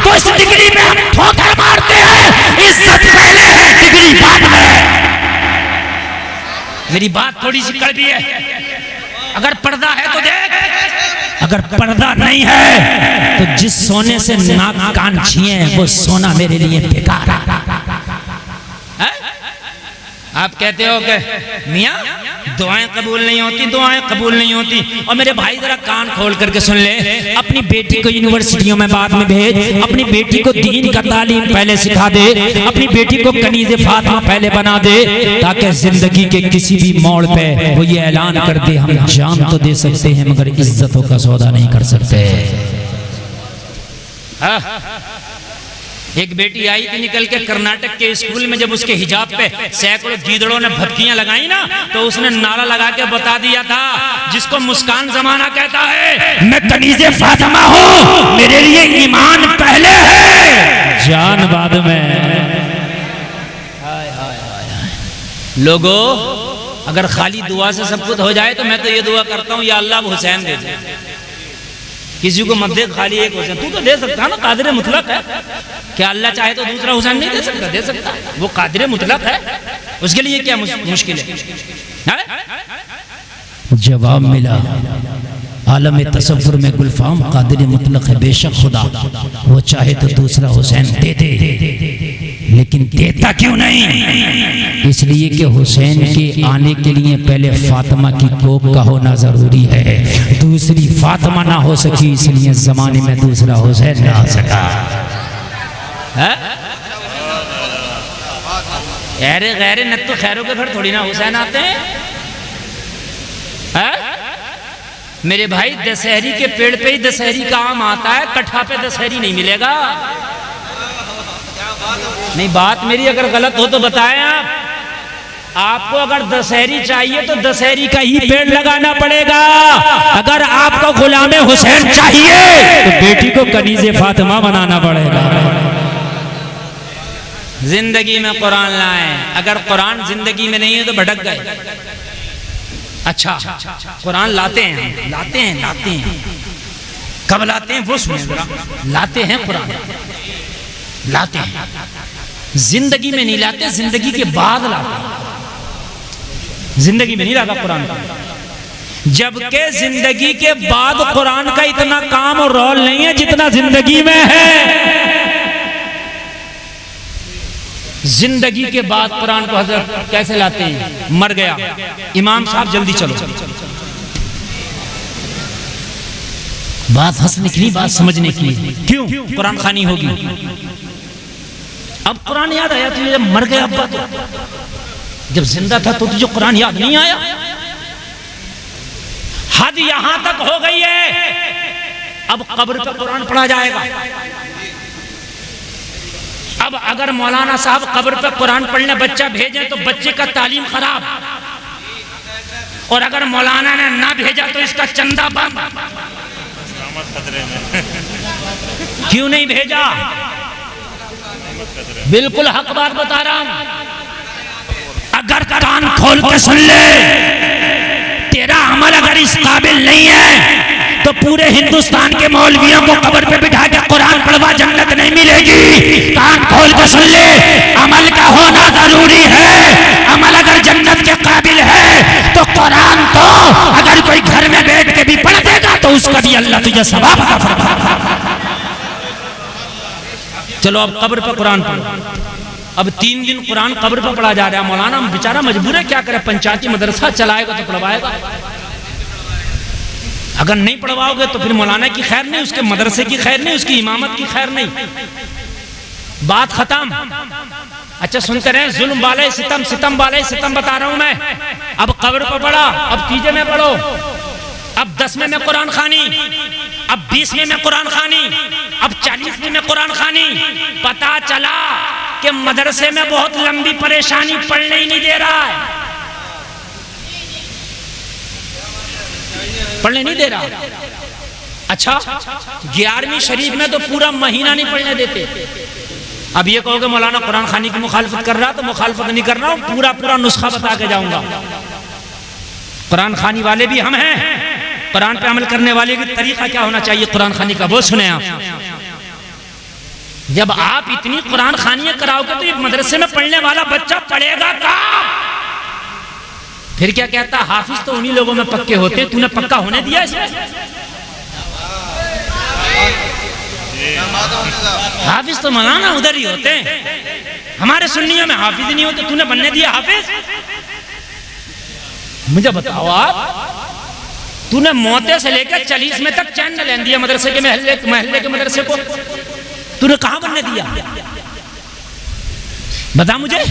तो इस डिग्री में हम ठोकर मारते हैं। इज्जत पहले है, डिग्री बाद में। मेरी बात थोड़ी सी कड़वी है। अगर पर्दा है तो देख, अगर पर्दा नहीं है तो जिस सोने से नाक कान छिए वो सोना मेरे लिए बेकार है। आप कहते हो कि मियाँ दुआएं कबूल नहीं होती, दुआएं कबूल नहीं होती। और मेरे भाई जरा कान खोल करके सुन ले, अपनी बेटी को यूनिवर्सिटियों में बाद में भेज, अपनी बेटी को दीन का तालीम पहले सिखा दे, अपनी बेटी को कनीज़े फातिमा पहले बना दे, ताकि जिंदगी के किसी भी मोड़ पे वो ये ऐलान कर दे हम जान तो दे सकते हैं मगर इज्जतों का सौदा नहीं कर सकते। एक बेटी आई थी निकल के कर्नाटक के स्कूल में, जब उसके हिजाब पे सैकड़ों गीदड़ों ने भपकियां लगाई ना, तो उसने नारा लगा के बता दिया था, जिसको मुस्कान जमाना कहता है, मैं कनीज़े फातिमा हूँ, मेरे लिए ईमान पहले है, जान बाद में। लोगों, अगर खाली दुआ से सब कुछ हो जाए तो मैं तो ये दुआ करता हूँ, या अल्लाह हुसैन दे दे। किसी को मत दे खाली एक हुसैन, तू तो दे सकता ना, कादिर मुतलक है। क्या अल्लाह चाहे तो दूसरा हुसैन नहीं दे सकता? दे सकता, वो कादिर मुतलक है, उसके लिए क्या मुश्किल है? जवाब मिला, आलम तसव्वुर में गुलफाम कादिर मुतलक है, बेशक खुदा वो चाहे तो दूसरा हुसैन दे दे, लेकिन देता क्यों नहीं? इसलिए कि हुसैन के आने के लिए पहले फातिमा की कोख का होना जरूरी है। दूसरी फातिमा ना हो सकी, इसलिए जमाने में दूसरा हुसैन ना आ सका। अरे गैर न तो खैरों के घर थोड़ी ना हुसैन आते हैं। मेरे भाई, दशहरी के पेड़ पे ही दशहरी का आम आता है, कट्ठा पे दशहरी नहीं मिलेगा। नहीं, बात मेरी अगर गलत हो तो बताएं आप। आपको अगर दशहरी चाहिए तो दशहरी का ही पेड़ लगाना पड़ेगा। अगर आपको गुलामे हुसैन चाहिए तो बेटी को कनीज़े फातिमा बनाना पड़ेगा। जिंदगी में कुरान लाएं, अगर कुरान जिंदगी में नहीं है तो भटक गए। अच्छा, कुरान लाते हैं, लाते हैं, लाते हैं, कब लाते हैं वो सुने जरा। लाते हैं कुरान, लाते हैं, जिंदगी में नहीं लाते, जिंदगी के बाद लाते हैं। जिंदगी में नहीं लाता कुरान का, जबकि जिंदगी के बाद कुरान का इतना काम और रोल नहीं है जितना जिंदगी में है। जिंदगी के बाद कुरान को हजरत कैसे लाते हैं? मर गया इमाम साहब, जल्दी चलो। बात हंसने की, बात समझने की। क्यों? कुरान खानी होगी। अब कुरान याद आया तुझे जब मर गया अब्बा, तो जब जिंदा था तो तुझे कुरान याद नहीं आया? हद यहां तक हो गई है, अब कब्र पर कुरान पढ़ा जाएगा। अब अगर मौलाना साहब कब्र पर कुरान पढ़ने बच्चा भेजें तो बच्चे का तालीम खराब, और अगर मौलाना ने ना भेजा तो इसका चंदा बंद। क्यों नहीं भेजा? बिल्कुल हक बात बता रहा हूं। अगर कान खोल के सुन ले, तेरा अमल अगर इस काबिल नहीं है तो पूरे हिंदुस्तान के मौलवियों को कब्र पे बिठा के कुरान पढ़वा, जन्नत नहीं मिलेगी। कान खोल के सुन ले, अमल का होना जरूरी है। अमल अगर जन्नत के काबिल है तो कुरान तो अगर कोई घर में बैठ के भी पढ़ देगा तो उसका भी अल्लाह तुझे सवाब अता फरमाएगा। चलो अब कब्र पर कुरान पढ़ो। अब 3 दिन कुरान कब्र पर पढ़ा जा रहा है। मौलाना बेचारा मजबूर है, क्या करे, पंचायती मदरसा चलाएगा तो पढ़वाएगा। अगर नहीं पढ़वाओगे तो फिर मौलाना की खैर नहीं, उसके मदरसे की खैर नहीं, उसकी इमामत की खैर नहीं, बात खत्म। अच्छा सुनते रहे, जुल्म वाले सितम, सितम वाले सितम बता रहा हूं मैं। अब कब्र पर पढ़ा, अब 3 में पढ़ो, अब 10 में कुरान खानी, अब 20 में कुरान खानी, अब 40 में कुरान खानी। पता चला कि मदरसे में बहुत लंबी परेशानी, पढ़ने ही नहीं दे रहा है, पढ़ने नहीं दे रहा। अच्छा 11वीं शरीफ में तो पूरा महीना नहीं पढ़ने देते। अब ये कहोगे मौलाना कुरान खानी की मुखालफत कर रहा, तो मुखालफत नहीं कर रहा हूं, पूरा पूरा नुस्खा बता के जाऊंगा। कुरान खानी वाले भी हम हैं, कुरान पे अमल करने वाले का तरीका क्या होना चाहिए कुरान खानी का, वो सुने आप। जब आप इतनी कुरान खानियां कराओगे तो ये मदरसे में पढ़ने वाला बच्चा पढ़ेगा कहाँ? फिर क्या कहता, हाफिज तो उन्हीं लोगों में पक्के होते हैं, तूने पक्का होने दिया इसमें? हाफिज तो मौलाना उधर ही होते हैं, हमारे सुन्नियों में हाफिज नहीं होते, तूने बनने दिया हाफिज? मुझे बताओ आप, तूने मोते से लेकर 40 में तक चैन न लेन दिया मदरसे के महल्ले के मदरसे को, तूने कहां बनने दिया? बता मुझे।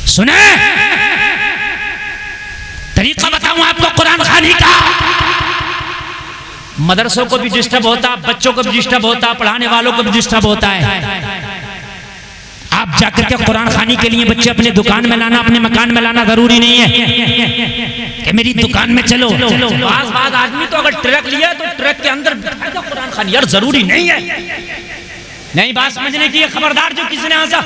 सुने, तरीका बताऊं आपको कुरान खानी का। मदरसों को भी डिस्टर्ब होता, बच्चों को भी डिस्टर्ब होता, पढ़ाने वालों को भी डिस्टर्ब होता है। आप जाकर के कुरान खानी के लिए बच्चे अपने दुकान में लाना, अपने मकान में लाना जरूरी नहीं है कि मेरी दुकान में चलो। बाज आदमी तो अगर ट्रक लिया तो ट्रक के अंदर कुरान खानी, यार जरूरी नहीं है। नहीं बात समझने की, खबरदार जो किसी ने आशा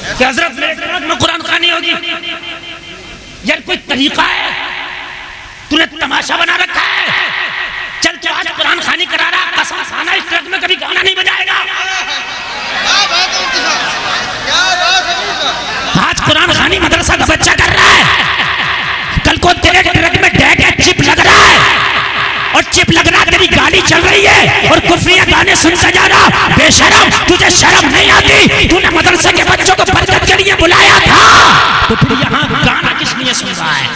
कि हजरत मेरे ट्रक में कुरान खानी होगी, यार कोई तरीका है? तूने तमाशा बना रखा है। चल तो आज कुरान खानी करा रहा, कसम खाना इस ट्रक में कभी गाना नहीं बजाएगा। आज कुरान खानी मदरसा का बच्चा कर रहा है, कल को तेरे ट्रक में डैग है, चिप लग रहा है, और चिप लग रहा, तेरी गाड़ी चल रही है और कुफ्रिया गाने सुनता जा रहा। बेशरम, तुझे शर्म नहीं आती? तूने मदरसे के बच्चों को बरकत के लिए बुलाया था, तो फिर यहाँ गाना किस लिए सुन रहा है?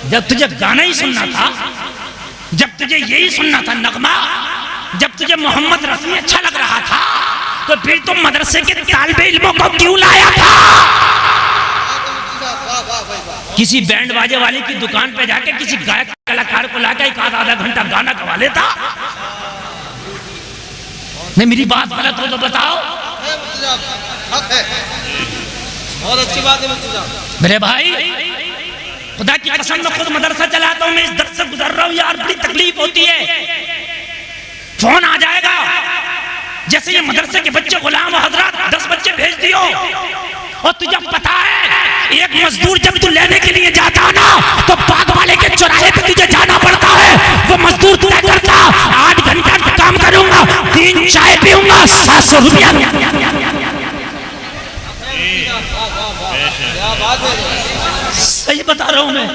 जब तुझे गाना ही सुनना था, जब तुझे यही सुनना था नगमा, जब तुझे मोहम्मद रफी अच्छा लग रहा था, तो फिर तुम मदरसे के तालिबे इल्मों को क्यों लाया था? किसी बैंड बाजे वाले की दुकान पे जाके किसी गायक कलाकार को लाकर एक आधा घंटा गाना गवा लेता। नहीं, मेरी बात गलत हो तो बताओ। बहुत अच्छी बात है मेरे भाई, खुदा की कसम मैं खुद मदरसा चलाता हूँ, मैं इस दर्द से गुजर रहा हूँ यार, बड़ी तकलीफ होती है। फोन आ जाएगा, जैसे ये मदरसे के बच्चे गुलाम हजरत 10 बच्चे भेज दियो, और तुझे पता है एक मजदूर जब तू लेने के लिए जाता ना, तो बाग वाले के चौराहे पे तुझे जाना पड़ता है। वो मजदूर तय करता 8 घंटा काम करूंगा, 3 चाय पीऊंगा, 700 रुपया। सही बता रहा हूं मैं।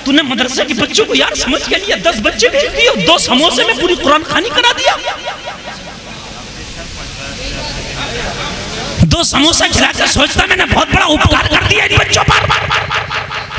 तूने मदरसे के बच्चों को यार समझ के लिए 10 बच्चे भेज दिए, 2 समोसे में पूरी कुरान खानी करा दिया। 2 समोसा खिलाकर सोचता मैंने बहुत बड़ा उपकार कर दिया इन बच्चों पर।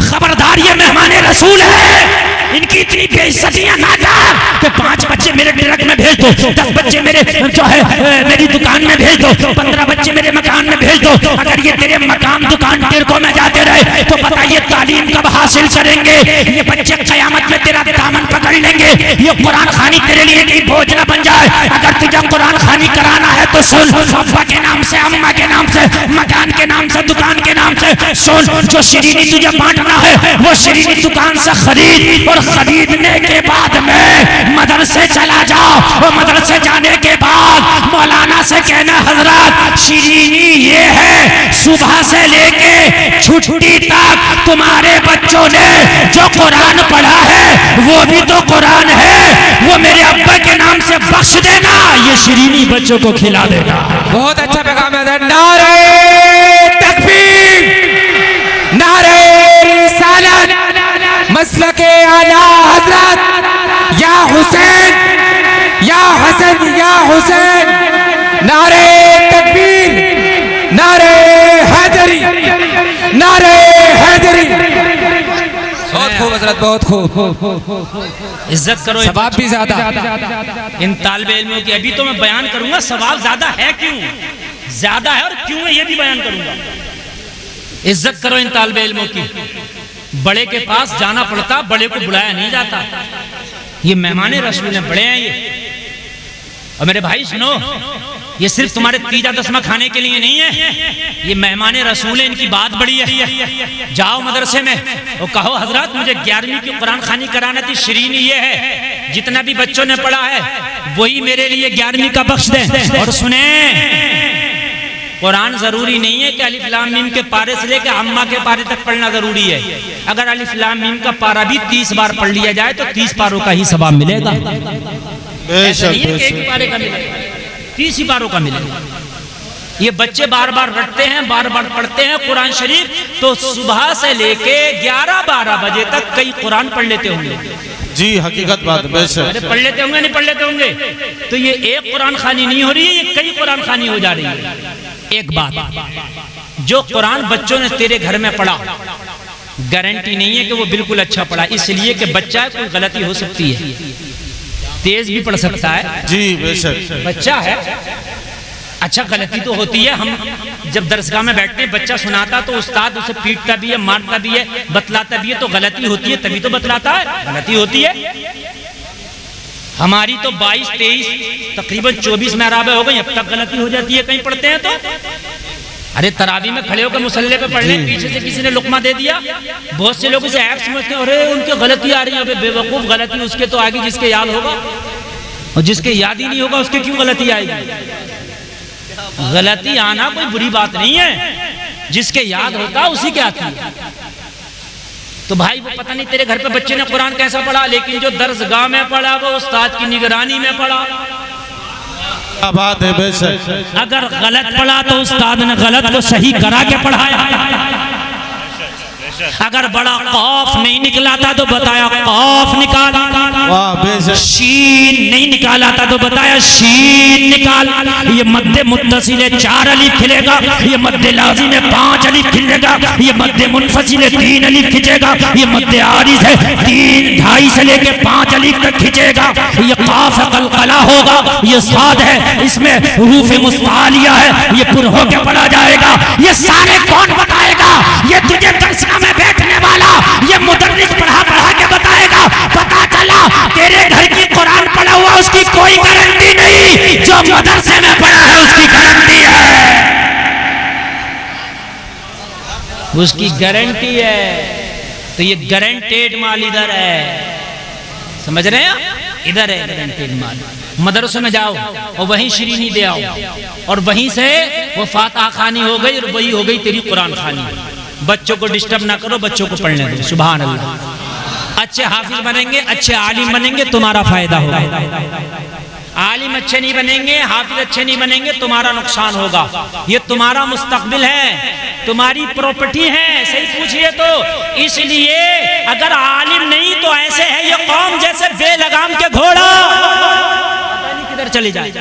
खबरदार, ये मेहमान रसूल है, इनकी इतनी बेइज्जतियां ना कर कि 5 बच्चे मेरे ट्रक में भेज दो, 10 बच्चे मेरे जो है मेरी दुकान में भेज दो, 15 बच्चे मेरे मकान में भेज दो। अगर ये तेरे मकान दुकान टिरकों में जाते रहे तो बताइए तालीम कब हासिल करेंगे? ये बच्चे कयामत में तेरा दामन पकड़ लेंगे। ये कुरान खानी तेरे लिए नहीं बोझ न बन जाए। अगर तुझे कुरान खानी कराना है तो सुन, अब्बा के नाम से, अम्मा के नाम से, मकान के नाम से, दुकान के नाम से सुन। जो शिरीनी तुझे बांटना है वो शिरीनी दुकान से खरीद, और खरीदने के बाद में मदरसे चला जाओ, और मदरसे जाने के बाद मौलाना से कहना हजरत शिरीनी ये है, सुबह से लेके छुट्टी तक तुम्हारे बच्चों ने जो कुरान पढ़ा है वो भी तो कुरान है, वो मेरे अब्बा के नाम से बख्श देना, ये शिरीनी बच्चों को खिला देगा। बहुत अच्छा पैगाम है। नारे तकबीर, नारे रिसालत, मसलके आला हजरत या हुसैन या हसन या हुसैन, नारे तकबीर, नारे हैदरी, नारे हैदरी। बहुत खूब हजरत, बहुत खूब। इज्जत करो, सवाब भी ज्यादा इन तालिबे इल्मों की। अभी तो मैं बयान करूंगा सवाब ज्यादा है, क्यों ज्यादा है और क्यों है ये भी बयान करूंगा। इज्जत करो इन तालिबे इल्मों की। बड़े के पास जाना पड़ता, बड़े को बुलाया नहीं जाता। ये मेहमाने रसूल हैं, बड़े हैं ये। और मेरे भाई सुनो, ये सिर्फ तुम्हारे तीजा दसमा खाने के लिए नहीं है, ये मेहमाने रसूल हैं, इनकी बात बड़ी है। जाओ मदरसे में और कहो हजरत मुझे 11वीं की कुरान खानी कराना थी, शिरीनी ये है, जितना भी बच्चों ने पढ़ा है वही मेरे लिए 11वीं का बख्श दें। और सुने, कुरान जरूरी नहीं है कि अलिफ लाम मीम के पारे से लेकर अम्मा के पारे तक पढ़ना जरूरी है। अगर अलिफ लाम मीम का पारा भी 30 बार पढ़ लिया जाए तो 30 पारों का ही सवाब मिलेगा। ऐसा नहीं है कि एक पारे का मिलेगा, 30 ही पारों का मिलेगा। ये बच्चे बार बार रटते हैं, बार बार पढ़ते हैं कुरान शरीफ, तो सुबह से लेके 11-12 बजे तक कई कुरान पढ़ लेते होंगे। जी हकीकत बात अरे पढ़ लेते होंगे, नहीं पढ़ लेते होंगे। तो ये एक कुरान खानी नहीं हो रही है, ये कई कुरान खानी हो जा रही है। एक बात, जो कुरान बच्चों ने तेरे घर में पढ़ा, गारंटी नहीं है कि वो बिल्कुल अच्छा पढ़ा, इसलिए कि बच्चा कोई गलती हो सकती है, तेज भी पढ़ सकता है। जी बेशक बच्चा है, अच्छा गलती तो होती है। हम जब दरसगाह में बैठते हैं, बच्चा सुनाता तो उस्ताद उसे पीटता भी है, मारता भी है, बतलाता भी है, तो गलती होती है, तभी तो बतलाता है, गलती होती है। हमारी तो 22-23 तकरीबन 24 महराबें हो गई, अब तक गलती हो जाती है कहीं पढ़ते हैं तो। अरे तरावी में खड़े होकर मुसल्ले पे पढ़ ले, पीछे से किसी ने लुकमा दे दिया, बहुत से लोग इसे ऐप समझते हैं, अरे उनके गलती आ रही है। अबे बेवकूफ, गलती उसके तो आगे जिसके याद होगा, और जिसके याद ही नहीं होगा उसके क्यों गलती आएगी। गलती आना कोई बुरी बात नहीं है, जिसके याद होता उसी के आती है। तो भाई वो पता नहीं तेरे घर पे बच्चे ने कुरान कैसा पढ़ा, लेकिन जो दरसगाह में पढ़ा वो उस्ताद की निगरानी में पढ़ा। क्या बात है बेशक। अगर गलत पढ़ा तो उस्ताद ने गलत को सही करा के पढ़ाया। अगर बड़ा कौफ नहीं निकला था तो बताया कौफ निकाल, शीन नहीं निकाला था तो बताया शीन निकाल। ये मध्य मुत्तसिल 4 अलिफ खिलेगा, ये मध्य लाज़िम 5 अलिफ खिलेगा, ये मध्य मुनफसिल 3 अलिफ खिंचेगा, ये मध्य आरिज़ है 3-2.5 से लेके 5 अलिफ तक खिंचेगा। ये काफ कलकला होगा, ये साद है, इसमें रूफ मुस्तालिया है, ये पुर होके पढ़ा जाएगा। ये सारे कौन बताएगा? ये तुझे दरसगाह में बैठने वाला ये मुदर्रिस पढ़ा के बताएगा। पता चला तेरे घर की कुरान पढ़ा हुआ उसकी कोई गारंटी नहीं, जो मदरसे में पढ़ा है उसकी गारंटी है, उसकी गारंटी है। तो ये गारंटेड माल इधर है, समझ रहे हैं? इधर है गारंटेड माल। मदरसे में जाओ और वहीं श्रीनी दे आओ, और वहीं से वो फातिहा खानी हो गई और वही हो गई तेरी कुरान खानी। बच्चों को डिस्टर्ब ना करो, बच्चों को पढ़ने दो। सुभान अल्लाह। अच्छे हाफिज बनेंगे, अच्छे आलिम बनेंगे, तुम्हारा फायदा होगा। आलिम अच्छे नहीं बनेंगे, हाफिज अच्छे नहीं बनेंगे, तुम्हारा नुकसान होगा। ये तुम्हारा मुस्तकबिल है, तुम्हारी प्रॉपर्टी है, सही पूछिए तो। इसलिए अगर आलिम नहीं तो ऐसे है ये कौम जैसे बेलगाम के घोड़ा, पता नहीं किधर चले जाए।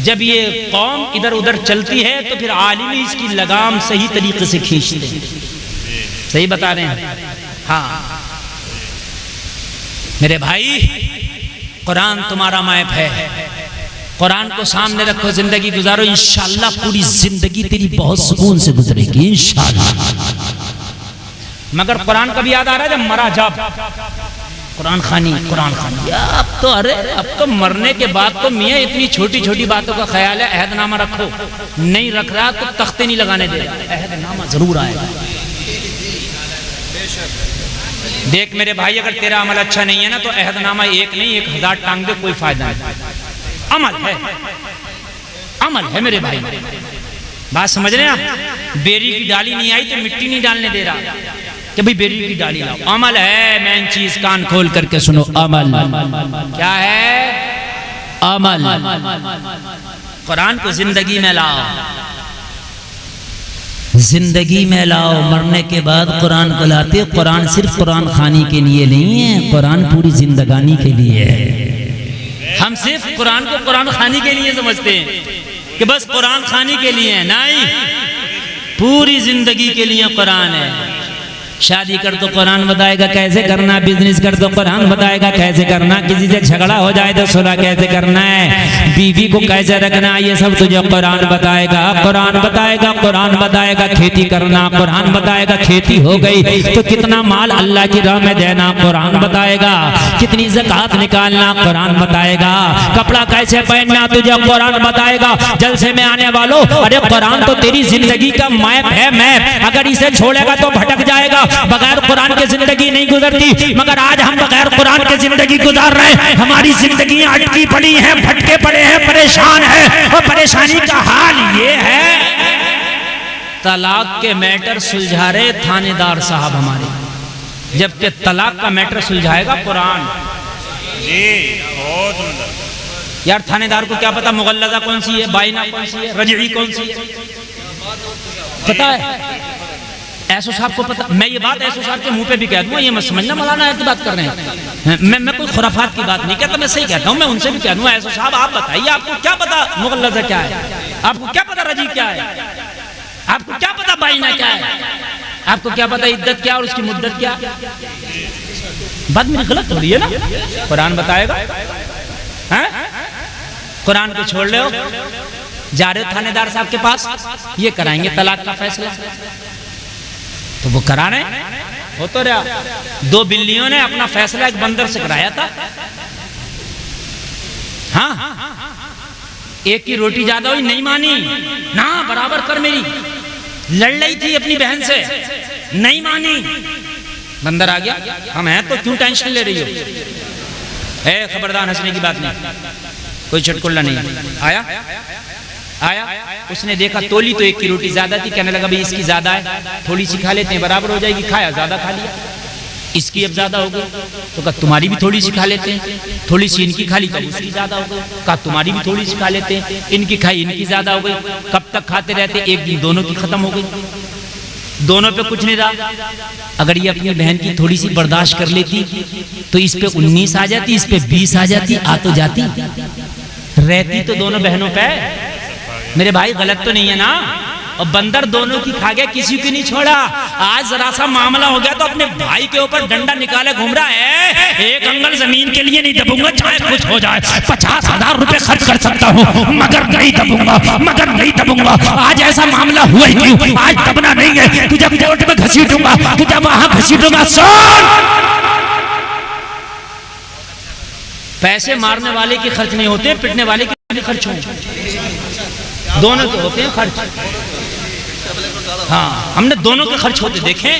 जब ये कौम इधर उधर चलती है तो फिर आलिम ही इसकी लगाम सही तरीके से खींचते हैं। सही बता रहे हैं? हाँ मेरे भाई, कुरान तुम्हारा मैप है, कुरान को सामने रखो, जिंदगी गुजारो, इंशाअल्लाह पूरी जिंदगी तेरी बहुत सुकून से गुजरेगी इंशाअल्लाह। मगर कुरान कभी याद आ रहा है जब मरा, जब कुरान खानी अब तो, अरे अब तो मरने के बाद तो मियाँ इतनी छोटी छोटी बातों का ख्याल है। अहदनामा रखो, नहीं रख रहा तो तख्ते नहीं लगाने दे रहा, अहदनामा जरूर आएगा। देख मेरे भाई, अगर तेरा अमल अच्छा नहीं है ना तो अहदनामा 1 नहीं 1000 टांग दे, कोई फायदा नहीं। अमल है मेरे भाई, बात समझ रहे हैं आप? बेरी की डाली नहीं आई तो मिट्टी नहीं डालने दे रहा कि भाई बेरी की डाली लाओ। अमल है, मेन चीज, कान खोल करके सुनो। अमल क्या है? अमल। कुरान को जिंदगी में लाओ, जिंदगी में लाओ। मरने के बाद कुरान को लाते। कुरान सिर्फ कुरान खानी के लिए नहीं है, कुरान पूरी जिंदगानी के लिए है। हम सिर्फ कुरान को कुरान खानी के लिए समझते हैं कि बस कुरान खानी के लिए है, नहीं, पूरी जिंदगी के लिए कुरान है। शादी कर तो कुरान बताएगा कैसे करना, बिजनेस कर तो कुरान बताएगा कैसे करना, किसी से झगड़ा हो जाए तो सुलह कैसे करना है, बीवी को कैसे रखना है, ये सब तुझे कुरान बताएगा। कुरान बताएगा, कुरान बताएगा खेती करना, कुरान बताएगा खेती हो गई तो कितना माल अल्लाह की राह में देना, कुरान बताएगा। कितनी ज़कात निकालना, कुरान बताएगा। कपड़ा कैसे पहनना, तुझे कुरान बताएगा। जलसे में आने वालों, अरे कुरान तो तेरी जिंदगी का मैप है, मैप। अगर इसे छोड़ेगा तो भटक जाएगा, बगैर कुरान के जिंदगी नहीं गुजरती, मगर आज हम बगैर कुरान के जिंदगी गुजार रहे हैं। हमारी जिंदगी अटकी पड़ी है, भटके पड़े हैं, परेशान है। और परेशानी का हाल ये है, तलाक के मैटर सुलझा रहे थानेदार साहब हमारे, जबकि तलाक का मैटर सुलझाएगा कुरान। यार थानेदार को क्या पता मुगल्लज़ा कौन सी है, बाइना कौन सी है, रजई कौन सी है, पता है? ऐसो साहब को पता। मैं ये बात ऐसो साहब के मुंह पे भी कह दूंगा, ये मत समझना मौलाना की बात कर रहे हैं, मैं कोई खुराफात की बात नहीं कहता, मैं सही कहता हूँ। मैं उनसे भी कह दूंगा, ऐसो साहब आप बताइए, आपको क्या पता मुगल्लज़ा क्या है, आपको क्या पता रजी क्या है, आपको क्या पता बाइना क्या है, आपको क्या पता इद्दत क्या और उसकी मुद्दत क्या? बात मेरी गलत हो रही है ना? कुरान बताएगा। कुरान को छोड़ ले, जा रहे हो थानेदार साहब के पास, ये कराएंगे तलाक का फैसला, तो वो करा रहे हो तो रहा। दो बिल्लियों ने अपना फैसला एक बंदर से कराया था। हाँ, एक की रोटी ज्यादा हुई, नहीं मानी ना, बराबर कर मेरी। लड़ रही थी अपनी बहन से, नहीं मानी, बंदर आ गया, हम हैं तो क्यों टेंशन ले रही हो? ए खबरदार, हंसने की बात नहीं, कोई चटकुल्ला नहीं। आया, उसने देखा तोली तो एक की रोटी ज्यादा थी, कहने लगा भाई इसकी ज्यादा है, थोड़ी सी खा लेते हैं, बराबर हो जाएगी। खाया, ज्यादा खा लिया। इसकी अब ज्यादा हो गई, तो कहा तुम्हारी भी थोड़ी सी खा लेते हैं। थोड़ी सी इनकी खा ली, कब उसकी ज्यादा हो गई, कहा तुम्हारी भी थोड़ी सी खा लेते हैं। इनकी खाई, इनकी ज्यादा हो गई। कब तक खाते रहते? एक दिन दोनों की खत्म हो गई, दोनों पे कुछ नहीं रहा। अगर ये अपनी बहन की थोड़ी सी बर्दाश्त कर लेती तो इस पे 19 आ जाती, इस पे 20 आ जाती, आ तो जाती, रहती तो दोनों बहनों पे। मेरे भाई गलत तो नहीं है ना? और बंदर दोनों की खा गया, किसी की नहीं छोड़ा। आज जरा सा मामला हो गया तो अपने भाई के ऊपर डंडा निकाले घूम रहा है। एक अंगल जमीन के लिए नहीं दबूंगा, चाहे कुछ हो जाए। 50,000 रुपए खर्च कर सकता हूँ, मगर नहीं दबूंगा, मगर नहीं दबूंगा। आज ऐसा मामला हुआ ही क्यों? आज दबना नहीं है, तुझे कोर्ट में घसीटूंगा, तुझे वहां घसीटूंगा। सुन, पैसे मारने वाले के खर्च नहीं होते, पिटने वाले के खर्च होते, दोनों के होते हैं खर्च। हाँ, हमने दोनों के खर्च होते देखे,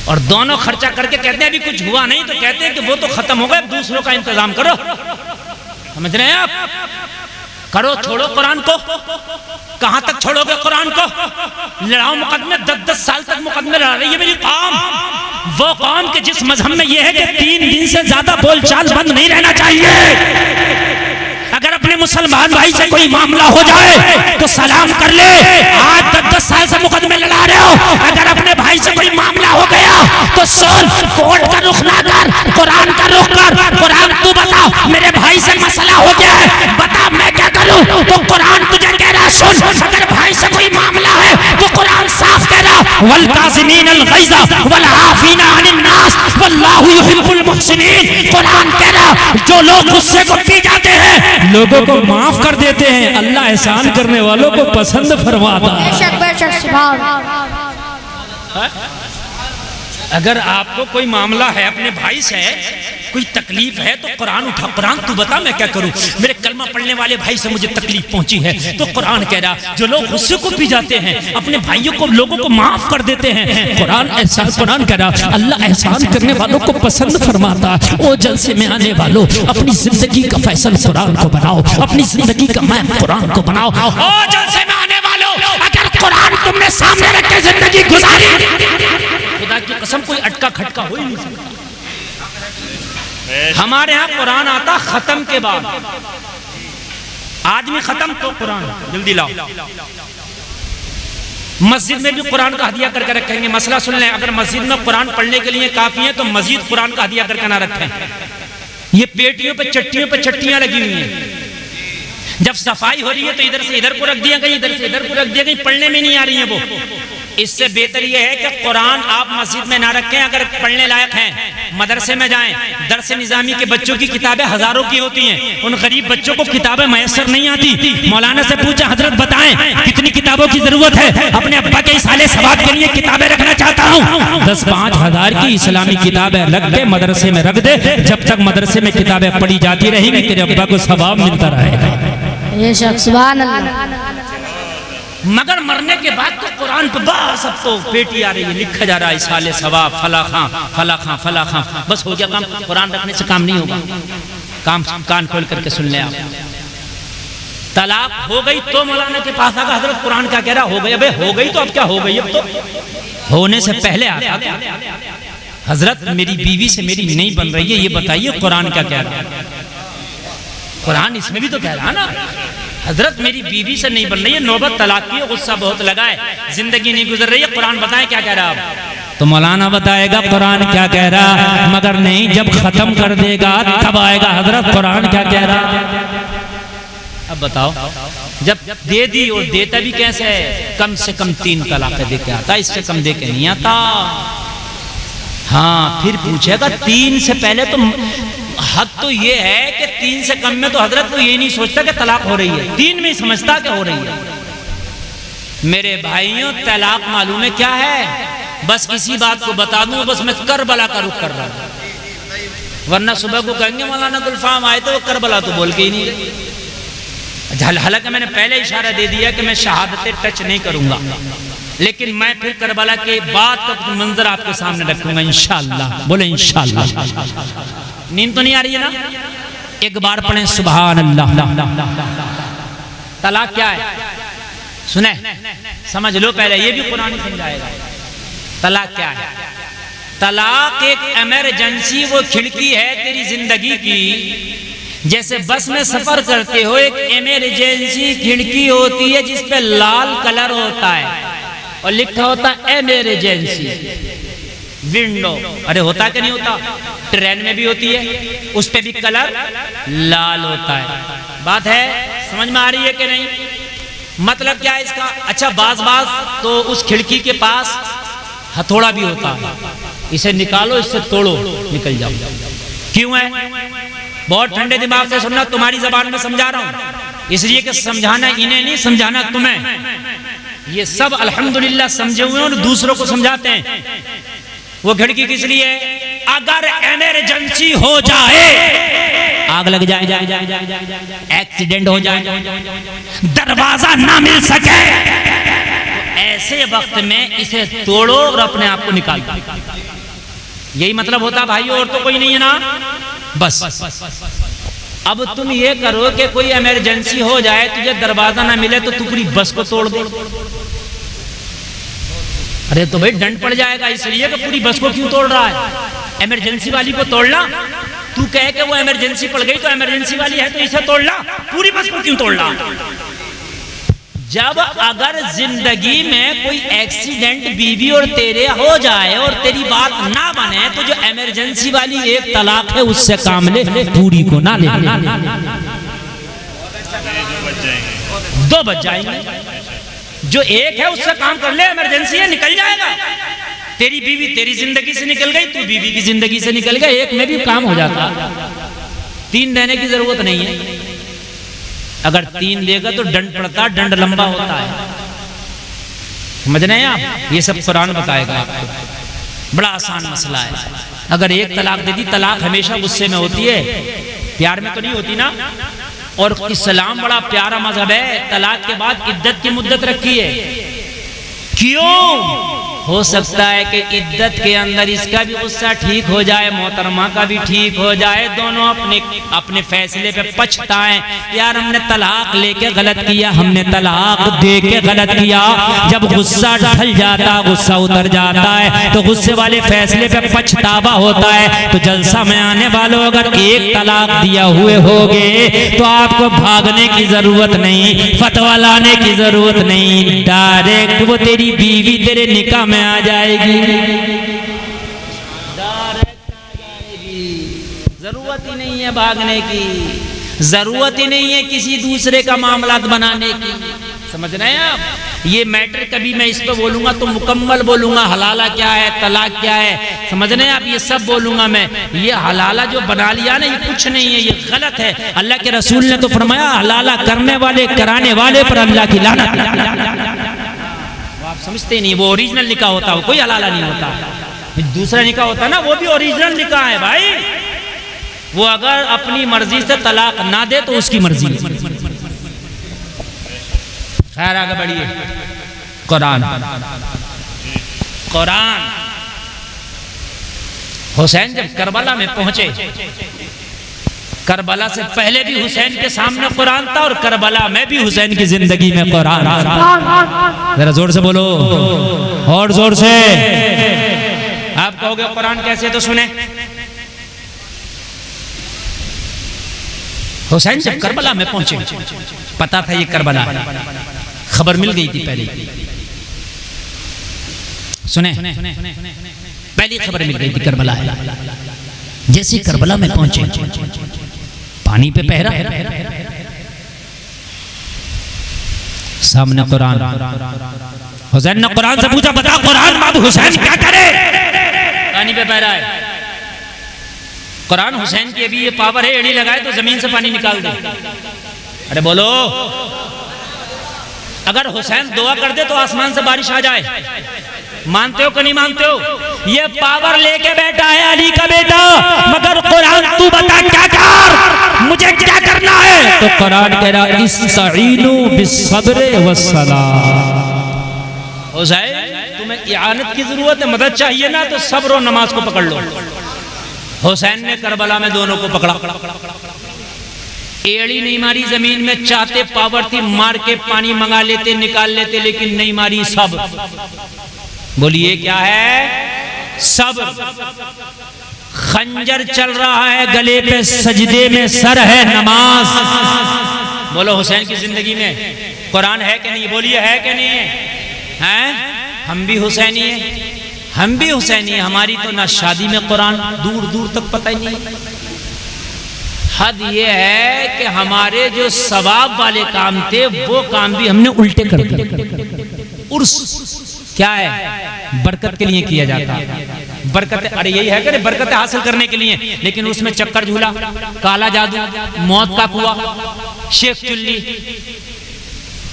और दोनों खर्चा करके कहते हैं अभी कुछ हुआ नहीं, तो कहते हैं कि वो तो खत्म हो गया, दूसरों का इंतजाम करो। समझ रहे हैं आप? करो, छोड़ो कुरान को। कहां तक छोड़ोगे कुरान को? लड़ाओ मुकदमे, 10-10 साल तक मुकदमे लड़ा रही है मेरी कौम। वो कौम के जिस मजहब में यह है कि 3 दिन से ज्यादा बोलचाल बंद नहीं रहना चाहिए। अगर अपने मुसलमान भाई से कोई मामला हो जाए तो सलाम कर ले। आज 10-10 साल से मुकदमे लड़ा रहे हो, अगर अपने भाई से कोई मामला हो गया तो सुन, कोर्ट का रुख ना कर, कुरान का रुख कर। कुरान तू बता, मेरे भाई से मसला हो गया है, बता मैं क्या करूं? तो कुरान तुझे कह रहा, सुन, अगर भाई से कोई मामला है तो कुरान साफ कह रहा, वल काज़िमीन अल गैज़ वल आफीना अनिन नास वल्लाहु युहिब्बुल मुहसिनीन। कुरान कह रहा, जो लोग गुस्से को पी जाते हैं, लोगों को माफ कर देते हैं, अल्लाह एहसान करने वालों को पसंद फरमाता है। अगर आपको कोई मामला है अपने भाई से, कोई तकलीफ है, तो कुरान उठा। कुरान तू बता मैं क्या करूं? मेरे कलमा पढ़ने वाले भाई से मुझे तकलीफ पहुंची है, तो कुरान कह रहा, जो लोग गुस्से को पी जाते हैं, अपने भाइयों को, लोगों को माफ कर देते हैं, कुरान कह रहा, अल्लाह एहसान करने वालों को पसंद फरमाता है। ओ जलसे में आने वालों, अपनी जिंदगी का फैसला कुरान को बनाओ, अपनी जिंदगी का मैप कुरान को बनाओ। ओ जलसे में आने वालों, अगर कुरान तुमने सामने रख के जिंदगी गुजारी, खुदा की कसम कोई अटका खटका हो ही नहीं सकता। हमारे यहाँ कुरान आता खत्म के बाद, आदमी खत्म तो कुरान जल्दी लाओ। मस्जिद में भी कुरान का हदिया करके रखेंगे। मसला सुन लें, अगर मस्जिद में कुरान पढ़ने के लिए काफी है तो मस्जिद कुरान का हदिया करके ना रखें। ये पेटियों पे चट्टियां लगी हुई हैं। जब सफाई हो रही है तो इधर से इधर को रख दिया, कहीं इधर से इधर को रख दिया, कहीं पढ़ने में नहीं आ रही है वो। इससे बेहतर यह है कि कुरान आप मस्जिद में ना रखें। अगर पढ़ने लायक हैं, मदरसे में जाएं। दरस निजामी के बच्चों की किताबें हजारों की होती हैं, उन गरीब बच्चों को किताबें मैसर नहीं आती। मौलाना से पूछा, हजरत बताएं कितनी किताबों की जरूरत है? अपने अब्बा के इसाले सवाब के लिए किताबें रखना चाहता हूँ। 10-5 हजार की इस्लामी किताबें रख के मदरसे में रख दे। जब तक मदरसे में किताबें पढ़ी जाती रहेंगी, तेरे अब्बा को सवाब मिलता रहेगा। मगर मरने के बाद तो कुरान पे बस अब तो पेटी आ रही है, लिखा जा रहा है इसाले सवाब फला खां बस हो गया काम। कुरान रखने से काम नहीं होगा, काम कान खोल करके सुन ले आप। तलाक हो गई तो मौलाना के पास आगा, हजरत कुरान क्या कह रहा, हो गई। अबे हो गई तो अब क्या हो गई, अब तो होने से पहले आता हजरत मेरी बीवी से मेरी नहीं बन रही है, ये बताइए कुरान क्या कह रहा है। कुरान इसमें भी तो कह रहा ना, हजरत मेरी बीवी से नहीं बन रही है, नौबत तलाक की, गुस्सा बहुत लगा है, जिंदगी नहीं गुजर रही है, कुरान बताए क्या कह रहा है। तो मौलाना बताएगा कुरान क्या कह रहा, मगर नहीं, जब खत्म कर देगा तब आएगा हजरत कुरान क्या कह रहा। अब बताओ, जब दे दी और देता भी कैसे है, कम से कम 3 तलाक दे के आता, इससे कम दे के नहीं आता। हाँ, फिर पूछेगा 3 से पहले तो हद तो ये है कि 3 से कम में तो हजरत वो ये नहीं सोचता कि तलाक हो रही है, 3 में ही समझता कि हो रही है। मेरे भाइयों, तलाक मालूम है क्या है, बस इसी बात को बता दूं, बस मैं करबला का रुख कर रहा हूं, वरना सुबह को कहेंगे मौलाना गुलफाम आए तो वो करबला तो बोल के ही नहीं गए। हालांकि मैंने पहले इशारा दे दिया कि मैं शहादतें टच नहीं करूंगा, लेकिन मैं फिर करबला के बाद का मंजर आपके सामने रखूंगा इंशाअल्लाह। बोले इंशाअल्लाह। नींद तो नहीं आ रही है ना, एक बार पढ़ें सुभान अल्लाह। तलाक क्या है सुने, समझ लो पहले, ये भी कुरान ही समझाएगा। तलाक क्या है, तलाक एक इमरजेंसी वो खिड़की है तेरी जिंदगी की, जैसे बस में सफर करते हो एक इमरजेंसी खिड़की होती है जिस पे लाल कलर होता है और लिखा होता है इमरजेंसी विंडो। अरे होता कि नहीं होता, ट्रेन में भी होती है, उस पे भी कलर लाल होता है। बात है समझ में आ रही है कि नहीं, मतलब क्या है इसका। अच्छा, बाज तो उस खिड़की के पास हथौड़ा भी होता है, इसे निकालो, इससे तोड़ो, निकल जाओ। क्यों है, बहुत ठंडे दिमाग से सुनना, तुम्हारी जबान में समझा रहा हूं, इसलिए कि समझाना इन्हें नहीं, समझाना तुम्हें। ये सब अल्हम्दुलिल्लाह समझे हुए और दूसरों को समझाते हैं। वो खिड़की किस लिए, अगर इमरजेंसी हो जाए, आग लग जाए, एक्सीडेंट हो जाए, दरवाजा ना मिल सके, ऐसे वक्त में इसे तोड़ो और अपने आप को निकालो। यही मतलब होता भाई, और तो कोई नहीं है ना। बस अब तुम ये करो कि कोई इमरजेंसी हो जाए, तुझे दरवाजा ना मिले तो तू पूरी बस को तोड़ दे। अरे तो भाई दंड पड़ जाएगा, इसलिए कि पूरी बस को क्यों तोड़ रहा है, इमरजेंसी वाली को तोड़ना। तू कहे कि वो इमरजेंसी पड़ गई तो इमरजेंसी वाली है तो इसे तोड़ना, पूरी बस को क्यों तोड़ना। जब अगर जिंदगी में कोई एक्सीडेंट बीवी और तेरे हो जाए और तेरी बात ना बने, तो जो इमरजेंसी वाली एक तलाक है उससे काम ले, पूरी को ना ले। 2 बच जाएंगे, जो एक है उससे काम कर ले, इमरजेंसी है निकल जाएगा। तेरी बीवी तेरी जिंदगी से निकल गई, तू बीवी की जिंदगी से निकल गया, एक में भी काम हो जाता। 3 देने की जरूरत नहीं है, अगर 3 देगा तो दंड पड़ता, दंड लंबा होता है। समझ रहे हैं आप, ये सब कुरान बताएगा आपको, बड़ा आसान मसला है। अगर एक तलाक दे दी, तलाक हमेशा गुस्से में होती है, प्यार में तो नहीं होती ना। और इस्लाम बड़ा प्यारा मजहब है, तलाक के बाद इद्दत की मुद्दत रखी है। क्यों? हो सकता है कि इद्दत के अंदर इसका भी गुस्सा ठीक हो जाए, मोहतरमा का भी ठीक हो जाए, दोनों अपने अपने फैसले पे पछताएं, यार हमने तलाक लेके गलत किया, हमने तलाक दे के गलत किया। जब गुस्सा ढल जाता, गुस्सा उतर जाता है, तो गुस्से वाले फैसले पे पछतावा होता है। तो जलसा में आने वालों, अगर एक तलाक दिया हुए होगे तो आपको भागने की जरूरत नहीं, फतवा लाने की जरूरत नहीं, डायरेक्ट वो तेरी बीवी तेरे निकाह में आ जाएगी, डायरेक्ट आ जाएगी। जरूरत ही नहीं है भागने की, जरूरत ही नहीं है किसी दूसरे का मामला बनाने की। समझ रहे हैं आप, ये मैटर कभी मैं इस पर बोलूंगा तो मुकम्मल बोलूंगा, हलाला क्या है, तलाक क्या है, समझ रहे हैं आप, ये सब बोलूंगा मैं। ये हलाला जो बना लिया ना, ये कुछ नहीं है, ये गलत है। अल्लाह के रसूल ने तो फरमाया, हलाला करने वाले कराने वाले पर अल्लाह की लानत। आप समझते नहीं, वो ओरिजिनल निकाह होता है, कोई हलाला नहीं होता। दूसरा निकाह होता है ना, वो भी ओरिजिनल निकाह है भाई। वो अगर अपनी मर्जी से तलाक ना दे तो उसकी मर्जी है। खैर आगे बढ़िए। कुरान कुरान हुसैन जब करबला में पहुंचे, करबला से पहले भी हुसैन के सामने कुरान था और करबला में भी हुसैन की जिंदगी में कुरान था। जरा जोर से बोलो, और जोर से। आप कहोगे कुरान कैसे, तो सुने। हुसैन जब करबला में पहुंचे, पता था ये करबला है, खबर मिल गई थी पहले। सुने, पहली खबर मिल गई थी करबला है। जैसे करबला में पहुंचे, पानी पे पहरा, सामने कुरान। हुसैन ने कुरान से पूछा, बता कुरान बाबू हुसैन क्या करे। पानी पे पहरा है। कुरान हुसैन की अभी ये पावर है, एड़ी लगाए तो जमीन से पानी निकाल दे। अरे बोलो, अगर हुसैन दुआ कर दे तो आसमान से बारिश आ जाए। मानते हो कि नहीं मानते हो? ये पावर लेके बैठा है अली का बेटा। मगर कुरान तू बता क्या कर, मुझे क्या करना है? तो कुरान कह रहा है इस्तईनु बिस्सब्र वस्सलाह। हुसैन तुम्हें इआनत की जरूरत है, मदद चाहिए ना, तो सब्र और नमाज को पकड़ लो। हुसैन ने करबला में दोनों को पकड़ा। एड़ी नहीं मारी जमीन में, चाहते पावर थी मार के पानी मंगा लेते, निकाल लेते, लेकिन नहीं मारी। सब बोलिए क्या है? सब। खंजर चल रहा है गले पे, सजदे में सर है, नमाज। बोलो हुसैन की जिंदगी में कुरान है कि नहीं? बोलिए है कि नहीं है? हम भी हुसैनी हैं, हम भी हुसैनी हैं। हमारी तो ना शादी में कुरान, दूर दूर तक पता ही नहीं। हद ये है कि हमारे जो सवाब वाले काम थे वो काम भी हमने उल्टे कर दिए। उर्स क्या है? बरकत के लिए किया जाता है। बरकत, अरे यही है कि बरकत हासिल करने के लिए, लेकिन उसमें चक्कर झूला, काला जादू, मौत का कुआं, शेख चुल्ली,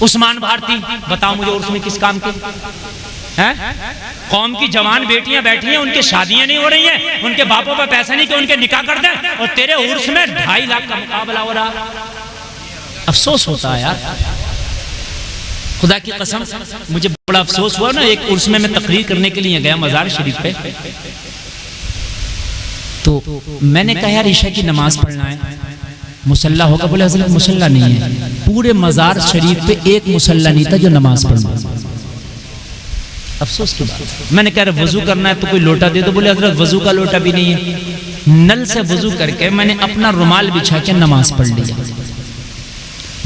उस्मान भारती। बताओ मुझे उर्स में किस काम के हैं? कौम की जवान बेटियां बैठी हैं, उनके शादियां नहीं हो रही हैं, उनके बापों पर पैसा नहीं कि उनके निकाह कर दें, और तेरे उर्स में 2.5 लाख का मुकाबला हो रहा। अफसोस होता है यार, खुदा की कसम मुझे बड़ा अफसोस हुआ ना। एक उर्स में मैं तकरीर करने के लिए गया मजार शरीफ पे, तो मैंने कहा यार ईशा की नमाज पढ़ना है, मुसल्ला होगा। बोले हज़रत मुसल्ला नहीं है। पूरे मजार शरीफ पे एक मुसल्ला नहीं था जो नमाज पढ़ना। अफसोस की बात। मैंने कहा वजू करना है तो कोई लोटा दे दो। बोले हज़रत वजू का लोटा भी नहीं है। नल से वजू करके मैंने अपना रुमाल बिछा के नमाज पढ़ लिया।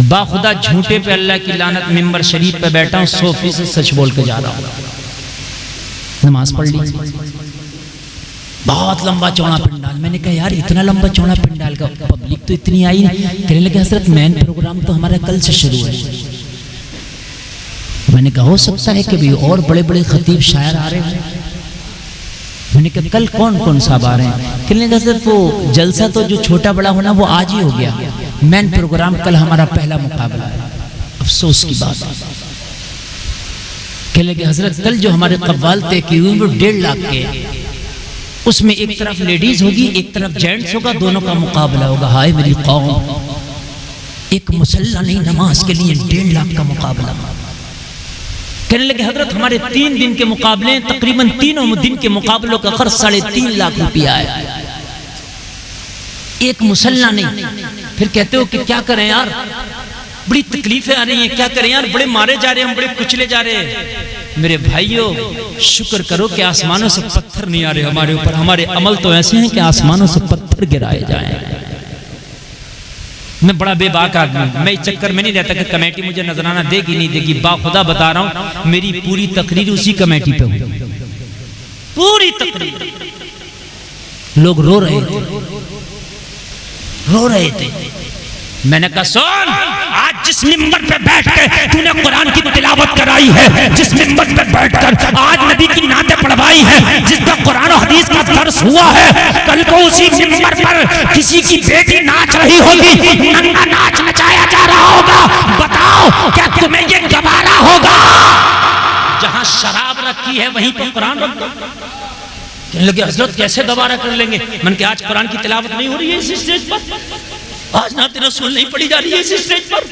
बाखुदा झूठे पे अल्लाह की लानत, मिंबर शरीफ पे बैठा हूँ, 100% सच बोल के जा रहा हूँ। नमाज पढ़ ली। बहुत लंबा चौड़ा पंडाल। मैंने कहा यार इतना लंबा चौड़ा पंडाल का, पब्लिक तो इतनी आई नहीं। कहने लगे हज़रत मेन प्रोग्राम तो हमारा कल से शुरू है। मैंने कहा हो सकता है कि भी और बड़े बड़े खतीब शायर आ रहे हैं। मैंने कहा कल कौन कौन साहब आ रहे हैं? कहने लगा सिर्फ वो जलसा तो जो छोटा बड़ा होना वो आज ही हो गया, मेन प्रोग्राम कल हमारा पहला मुकाबला है। अफसोस की बात। कहने लगे हजरत कल जो हमारे कव्वाल तय किए हुए वो 1.5 लाख के, उसमें एक तरफ लेडीज होगी एक तरफ जेंट्स होगा, दोनों का मुकाबला होगा। हाय मेरी कौम, एक मुसल्ला नहीं नमाज के लिए 1.5 लाख का मुकाबला। कहने लगे हजरत हमारे 3 दिन के मुकाबले, तकरीबन तीनों दिन के मुकाबलों का खर्च 3.5 लाख रुपया है, एक मुसल्ला नहीं। फिर कहते हो कि क्या करें यार, बड़ी तकलीफें आ रही हैं, क्या करें यार, बड़े मारे जा रहे हैं, बड़े कुचले जा रहे हैं। मेरे भाइयों शुक्र करो कि आसमानों से पत्थर नहीं आ रहे हमारे ऊपर। हमारे अमल तो ऐसे हैं कि आसमानों से पत्थर गिराए जाएं। मैं बड़ा बेबाक आदमी, मैं इस चक्कर में नहीं रहता कि कमेटी मुझे नजराना देगी नहीं देगी। बाखुदा बता रहा हूं, मेरी पूरी तकरीर उसी कमेटी पे हुई, पूरी तकरीर। लोग रो रहे थे। मैंने कहा सुन, आज जिस मिंबर पे बैठ के तूने कुरान की तिलावत कराई है, जिस मिंबर पे बैठकर आज नबी की नाते पढ़वाई है, जिसका कुरान और हदीस का दर्स हुआ है, कल को उसी मिंबर पर किसी की बेटी नाच रही होगी, नंगा नाच नचाया जा रहा होगा। बताओ क्या तुम्हें ये गवारा होगा? जहां शराब रखी है वहीं पर कुरान रख दो। कहने लगे हजरत कैसे गवारा कर लेंगे? मैंने कहा आज कुरान की तिलावत नहीं हो रही है इस स्टेज पर। आज नात रसूल नहीं पढ़ी जा रही है इस स्टेज पर,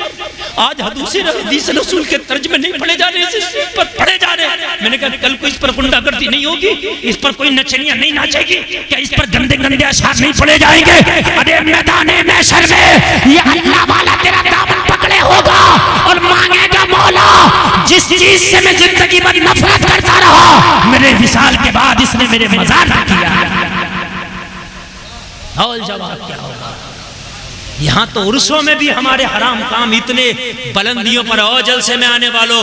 आज हदीस रसूल के तर्जमे नहीं पढ़े जा रहे इस स्टेज पर, पढ़े जा रहे। मैंने कहा कल को इस पर गुंडागर्दी नहीं होगी, इस पर कोई नचनियां नहीं नाचेगी क्या, इस पर गंदे गंदे अशआर नहीं पढ़े जाएंगे? अरे मैदान महशर में ये अल्लाह वाला तेरा दामन पकड़े होगा और मांगेगा मौला जिस चीज से मैं जिंदगी भर नफरत करता रहा, मेरे विसाल के बाद इसने मेरे मजार पे किया। और जवाब क्या होगा? यहाँ तो उर्सों में भी हमारे हराम काम इतने बुलंदियों पर। और जलसे में आने वालों,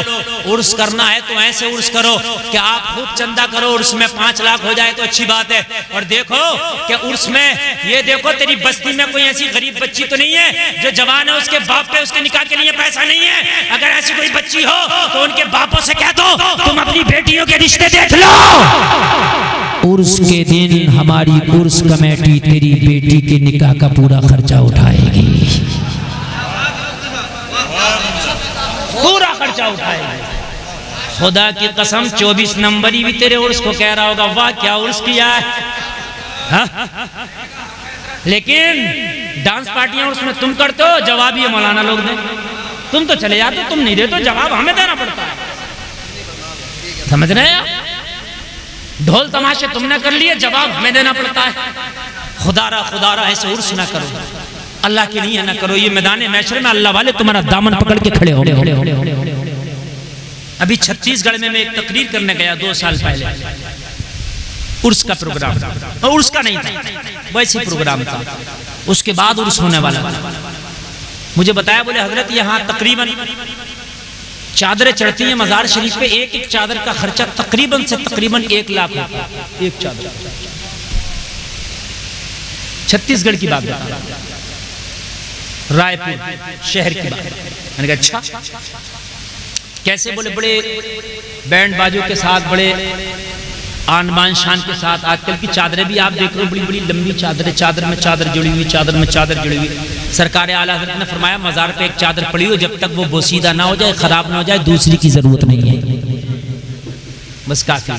उर्स करना है तो ऐसे उर्स करो कि आप खूब चंदा करो, उर्स में 5 लाख हो जाए तो अच्छी बात है। और देखो कि उर्स में ये देखो तेरी बस्ती में कोई ऐसी गरीब बच्ची तो नहीं है जो जवान है, उसके बाप पे उसके निकाह के लिए पैसा नहीं है। अगर ऐसी कोई बच्ची हो तो उनके बापों से कह दो तुम अपनी बेटियों के रिश्ते देख लो। उर्स के दिन हमारी उर्स कमेटी तेरी बेटी के निकाह का पूरा खर्चा उठाएगी, पूरा खर्चा उठाएगी। खुदा की कसम 24 नंबरी भी तेरे उर्स को कह रहा होगा वाह क्या उर्स किया है। हा? लेकिन डांस पार्टियां उर्स में तुम करते हो, जवाब ये मौलाना लोग दें। तुम तो चले जाते, तुम नहीं देते, जवाब हमें देना पड़ता है। समझ रहे हैं? ढोल तमाशे तुमने कर लिए, जवाब हमें देना पड़ता है। खुदारा ऐसे उर्स ना करो, अल्लाह के लिए ना करो। ये मैदान महशर में अल्लाह वाले तुम्हारा दामन पकड़ के खड़े हो। अभी छत्तीसगढ़ में मैं एक तकरीर करने गया 2 साल पहले, उर्स का प्रोग्राम, और उर्स का नहीं था, वैसे प्रोग्राम था। उसके बाद उर्स होने वाला। मुझे बताया, बोले हजरत यहाँ तकरीबन चादरें चढ़ती हैं मजार शरीफ पे, एक एक चादर का खर्चा तकरीबन से तकरीबन 1 लाख होता है, एक चादर। छत्तीसगढ़ की बात बता, रायपुर शहर की बात। मैंने कहा अच्छा कैसे? बोले बड़े बैंड बाजों के साथ, बड़े आन बान शान के साथ। आजकल की चादरें भी आप देख रहे हो, बड़ी बड़ी लंबी चादरें, चादर में चादर जुड़ी हुई, चादर में चादर जुड़ी हुई। सरकार आला हज़रत ने फरमाया मज़ार पे एक चादर पड़ी हो, जब तक वो बोसीदा ना हो जाए, खराब ना हो जाए, दूसरी की जरूरत नहीं है, बस काफी।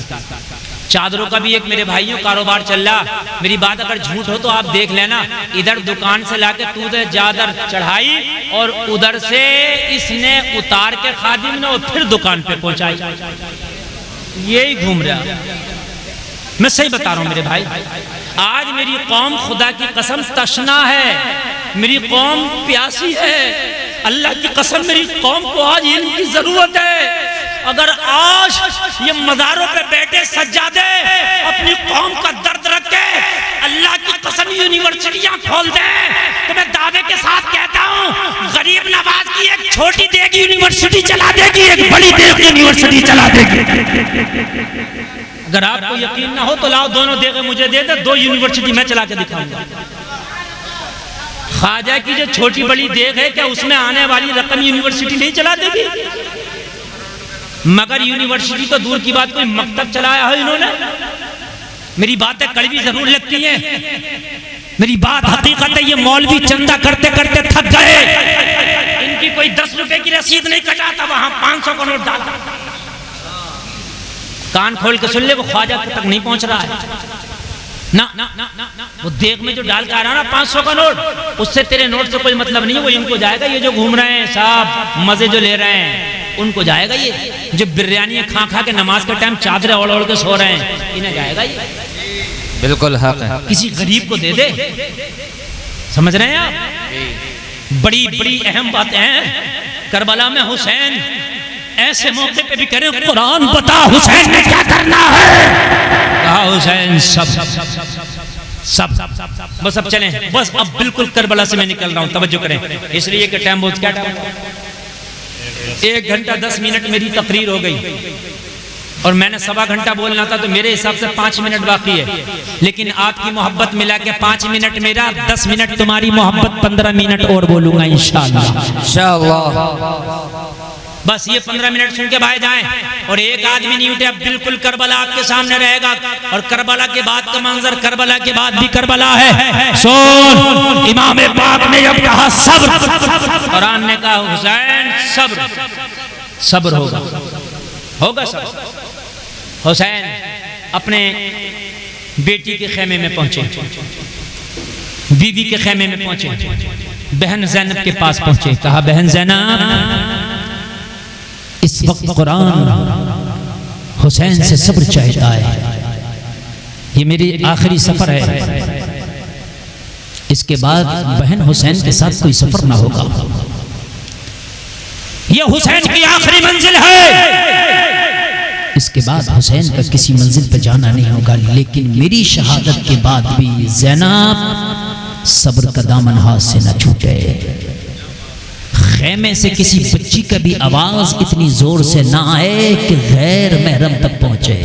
चादरों का भी एक मेरे भाइयों कारोबार चल रहा। मेरी बात अगर झूठ हो तो आप देख लेना। इधर दुकान से लाके तूने चादर चढ़ाई और उधर से इसने उतार के खादिम ने और फिर दुकान पे पहुंचाई, यही घूम रहा। मैं सही बता रहा हूं मेरे भाई, आज मेरी कौम खुदा की कसम तशना है, मेरी कौम प्यासी है। अल्लाह की कसम मेरी कौम को आज इल्म की जरूरत है। अगर आज ये मज़ारों पे बैठे सज्जादे अपनी कौम का दर्द रखे, अल्लाह की कसम यूनिवर्सिटियां खोल दे, तो मैं दावे के साथ कहता हूँ गरीब नवाज की एक छोटी देगी यूनिवर्सिटी चला देगी, एक बड़ी देगी यूनिवर्सिटी चला देगी। अगर आपको यकीन ना हो तो लाओ दोनों देगे मुझे दे दे, 2 यूनिवर्सिटी मैं चला के दिखाऊंगा। ख्वाजा की जो छोटी बड़ी देग है, क्या उसमें आने वाली रकम यूनिवर्सिटी नहीं चला देगी? मगर यूनिवर्सिटी तो दूर की बात, कोई मकतब चलाया है इन्होंने। मेरी बातें कड़वी जरूर लगती हैं, मेरी बात हकीकत है। ये मौलवी चंदा करते करते थक गए, इनकी कोई 10 रुपए की रसीद नहीं कटाता, वहां 500 का नोट डालता। कान खोल के सुन ले, वो ख्वाजा तक नहीं पहुंच रहा है ना। वो देख में जो डाल के आ रहा ना 500 का नोट, उससे तेरे नोट से कोई मतलब नहीं है, वो इनको जाएगा। ये जो घूम रहे हैं साहब, मजे जो ले रहे हैं, उनको जाएगा। ये जो बिरयानी खा खा के नमाज के टाइम चादरें ओढ़ ओढ़ के सो रहे हैं, इन्हें जाएगा ये। बिल्कुल हक है। किसी गरीब को दे दे, समझ रहे हैं आप? बड़ी बड़ी अहम बातें हैं। करबला में हुसैन ऐसे मौके पे भी करे, कुरान बता हुसैन ने क्या करना है। कहा हुसैन सब बस अब चलें, बस अब बिल्कुल करबला से मैं निकल रहा हूं, तवज्जो करें, इसलिए कि टाइम बहुत क्या टाइम, 1 घंटा 10 मिनट मेरी तकरीर हो गई और मैंने 1.25 घंटा बोलना था, तो मेरे हिसाब से 5 मिनट बाकी है। लेकिन आपकी मोहब्बत मिला के 5 मिनट मेरा, 10 मिनट तुम्हारी मोहब्बत, 15 मिनट और बोलूंगा इंशाअल्लाह। बस ये 15 मिनट सुन के भाई जाएं, और एक आदमी नहीं उठे। अब बिल्कुल करबला आपके सामने रहेगा, और करबला के बाद का मंजर, करबला के बाद भी करबला है। सुन, इमाम पाक ने जब कहा सब्र, कुरान ने कहा हुसैन सब्र, सब्र होगा सब्र। हुसैन अपने बेटी के खेमे में पहुंचे, बीवी के खेमे में पहुंचे। बहन ज़ैनब के पास पहुंचे, कहा बहन ज़ैनब इस वक्त कुरान हुसैन से सब्र चाहता है, ये मेरी आखिरी सफर है, इसके बाद बहन हुसैन के साथ कोई सफर ना होगा, ये हुसैन की आखिरी मंजिल है, इसके बाद हुसैन का किसी मंजिल पर जाना नहीं होगा। लेकिन मेरी शहादत के बाद भी ज़ैनब सब्र का दामन हाथ से न छूटे, खेमे से किसी बच्ची का भी आवाज इतनी जोर से ना आए कि गैर महरम तक पहुंचे।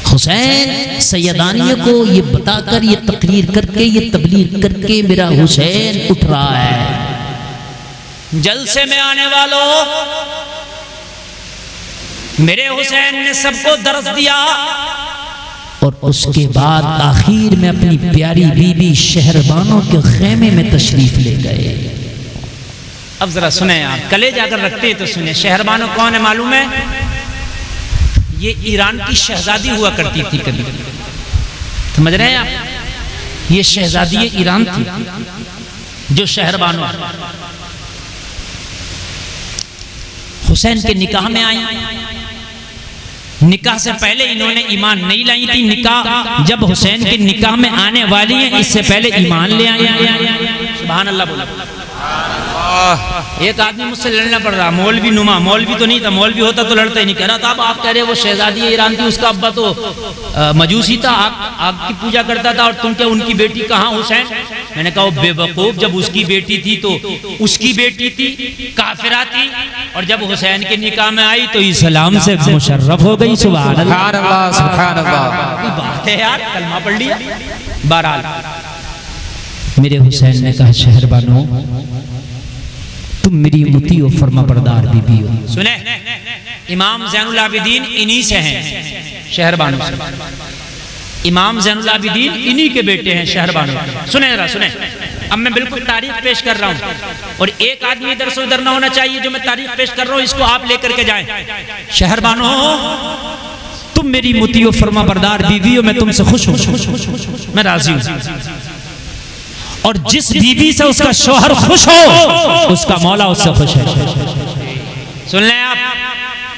हुसैन सैयदानियों को ये बताकर, ये तकरीर करके, ये तबलीग करके मेरा हुसैन उठ रहा है। जलसे में आने वालों, मेरे हुसैन ने सबको दर्स दिया और उसके बाद आखिर में अपनी प्यारी बीबी शहरबानों के खेमे में तशरीफ ले गए। अब जरा सुने, आप कलेजा अगर रखते तो सुने। शहरबानों कौन है मालूम है? ये ईरान की शहजादी हुआ करती थी कभी, समझ रहे हैं आप? ये शहजादी ईरान थी जो शहरबानों हुसैन के निकाह में आई। निकाह से पहले इन्होंने ईमान नहीं लाई थी, निकाह जब हुसैन के निकाह में आने वाली है इससे पहले ईमान ले आई। सुभान अल्लाह बोला। एक आदमी मुझसे लड़ना पड़ रहा, मौलवी नुमा, मौलवी तो नहीं था, मौलवी होता तो लड़ता ही नहीं। कह रहा था अब आप कह रहे वो शहजादी ईरान थी, उसका अब्बा तो मजूसी था, आग की पूजा करता था, और तुम क्या उनकी बेटी कहाँ हुसैन? मैंने कहा बेवकूफ, जब उसकी बेटी थी तो उसकी बेटी थी, काफिरा थी, और जब हुसैन के निकाह में आई तो इस्लाम से मुशर्रफ हो गई। सुभान अल्लाह, सुभान अल्लाह, बात है यार, कलमा पढ़ लिया। बहरहाल मेरे हुसैन ने कहा शहरबानो तुम मेरी मुती और फरमा बरदार बीबी हो। सुने, इमाम ज़ैनुल आबिदीन इन्हीं से हैं, शहरबानो से। इमाम ज़ैनुल आबिदीन इन्हीं के बेटे हैं, शहरबानो। सुने जरा, सुने, अब मैं बिल्कुल तारीख पेश कर रहा हूँ और एक आदमी इधर से उधर ना होना चाहिए। जो मैं तारीख पेश कर रहा हूँ इसको आप लेकर के जाएं। शहरबानो तुम मेरी मुती और फरमा बरदार बीवी हो, मैं तुमसे खुश हूँ, मैं राजी हूँ, और जिस बीवी से उसका शौहर खुश हो उसका मौला उससे खुश है। सुन लें आप,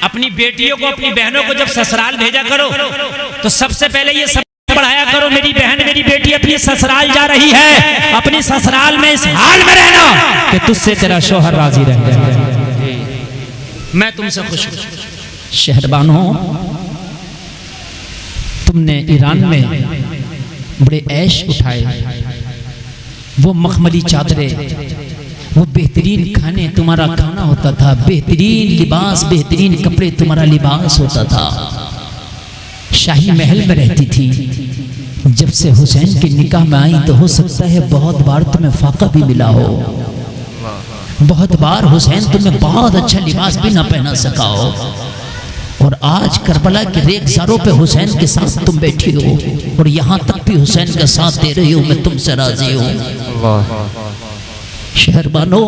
अपनी बेटियों को, अपनी बहनों को जब ससुराल भेजा करो तो सबसे पहले ये सब पढ़ाया करो, मेरी बहन मेरी बेटी अपनी ससुराल जा रही है, अपनी ससुराल में इस हाल में रहना कि तुझसे तेरा शौहर राजी रह जाए, मैं तुमसे खुश हूं। शहरबानो तुमने ईरान में बड़े ऐश उठाए, वो मखमली चादरें, वो बेहतरीन खाने तुम्हारा खाना होता था, बेहतरीन लिबास, बेहतरीन कपड़े तुम्हारा लिबास होता था, शाही महल में रहती थी। जब से हुसैन के निकाह में आई तो हो सकता है बहुत बार तुम्हें फाका भी मिला हो, बहुत बार हुसैन तुम्हें बहुत अच्छा लिबास भी ना पहना सका हो, और आज करबला के रेगजारों पे हुसैन के साथ तुम बैठी हो और यहाँ तक भी हुसैन का साथ दे रही हो, मैं तुमसे राजी हूँ। शहरबानो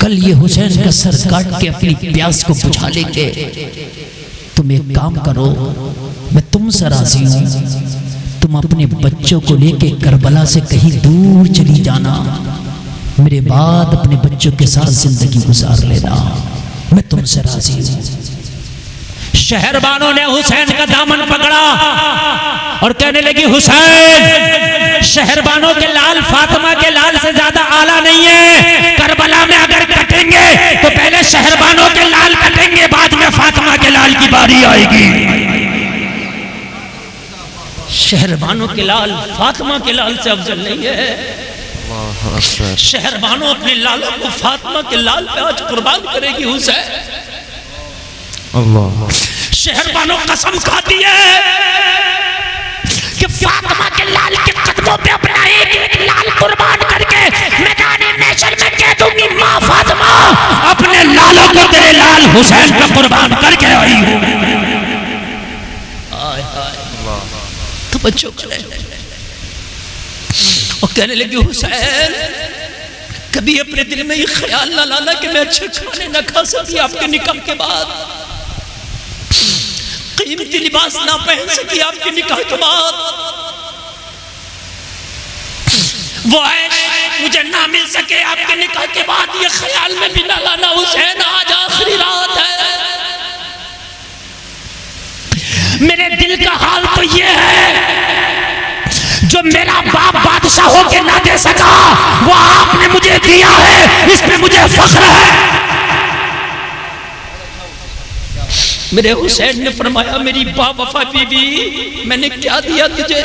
कल ये हुसैन का सर काट के अपनी प्यास को बुझा लेंगे, तुम एक काम करो, मैं तुमसे राजी हूँ, तुम अपने बच्चों को लेके करबला से कहीं दूर चली जाना, मेरे बाद अपने बच्चों के साथ जिंदगी गुजार लेना, मैं तुमसे राजी हूं। शहरबानों ने हुसैन का दामन पकड़ा और कहने लगी हुसैन शहरबानों के लाल फातिमा के लाल से ज्यादा आला नहीं है, करबला में अगर कटेंगे तो पहले शहरबानों के लाल कटेंगे, बाद में फातिमा के लाल की बारी आएगी। शहरबानों के लाल फातिमा के लाल से अफजल नहीं है। शहरबानों अपने लालों को फातिमा के लाल पे आज कुर्बान करेगी हुसैन। अल्लाह। शहरबानों कसम खाती है कि फातिमा के लाल के कदमों पे अपना एक लाल कुर्बान करके मैदान महशर में कह दूंगी, माँ फातिमा अपने लालों को तेरे लाल हुसैन पे कुर्बान करके आई हूँ। तो बच्चों को और कहने लगी हुसैन कभी अपने दिल में ये ख्याल ना लाना कि मैं अच्छे खाने ना खा सकी आपके निकाह के बाद, कीमती लिबास ना पहन सकी आपके निकाह के बाद। वो है मुझे ना मिल सके आपके निकाह के बाद, ये ख्याल में भी ना लाना हुसैन आज आखिरी रात है। मेरे दिल का हाल तो ये है, जो मेरा बाप बादशाह होके ना दे सका वो आपने मुझे दिया है, इस पे मुझे फख्र है। मेरे हुसैन ने फरमाया मेरी बावफा बीवी, मैंने क्या दिया तुझे?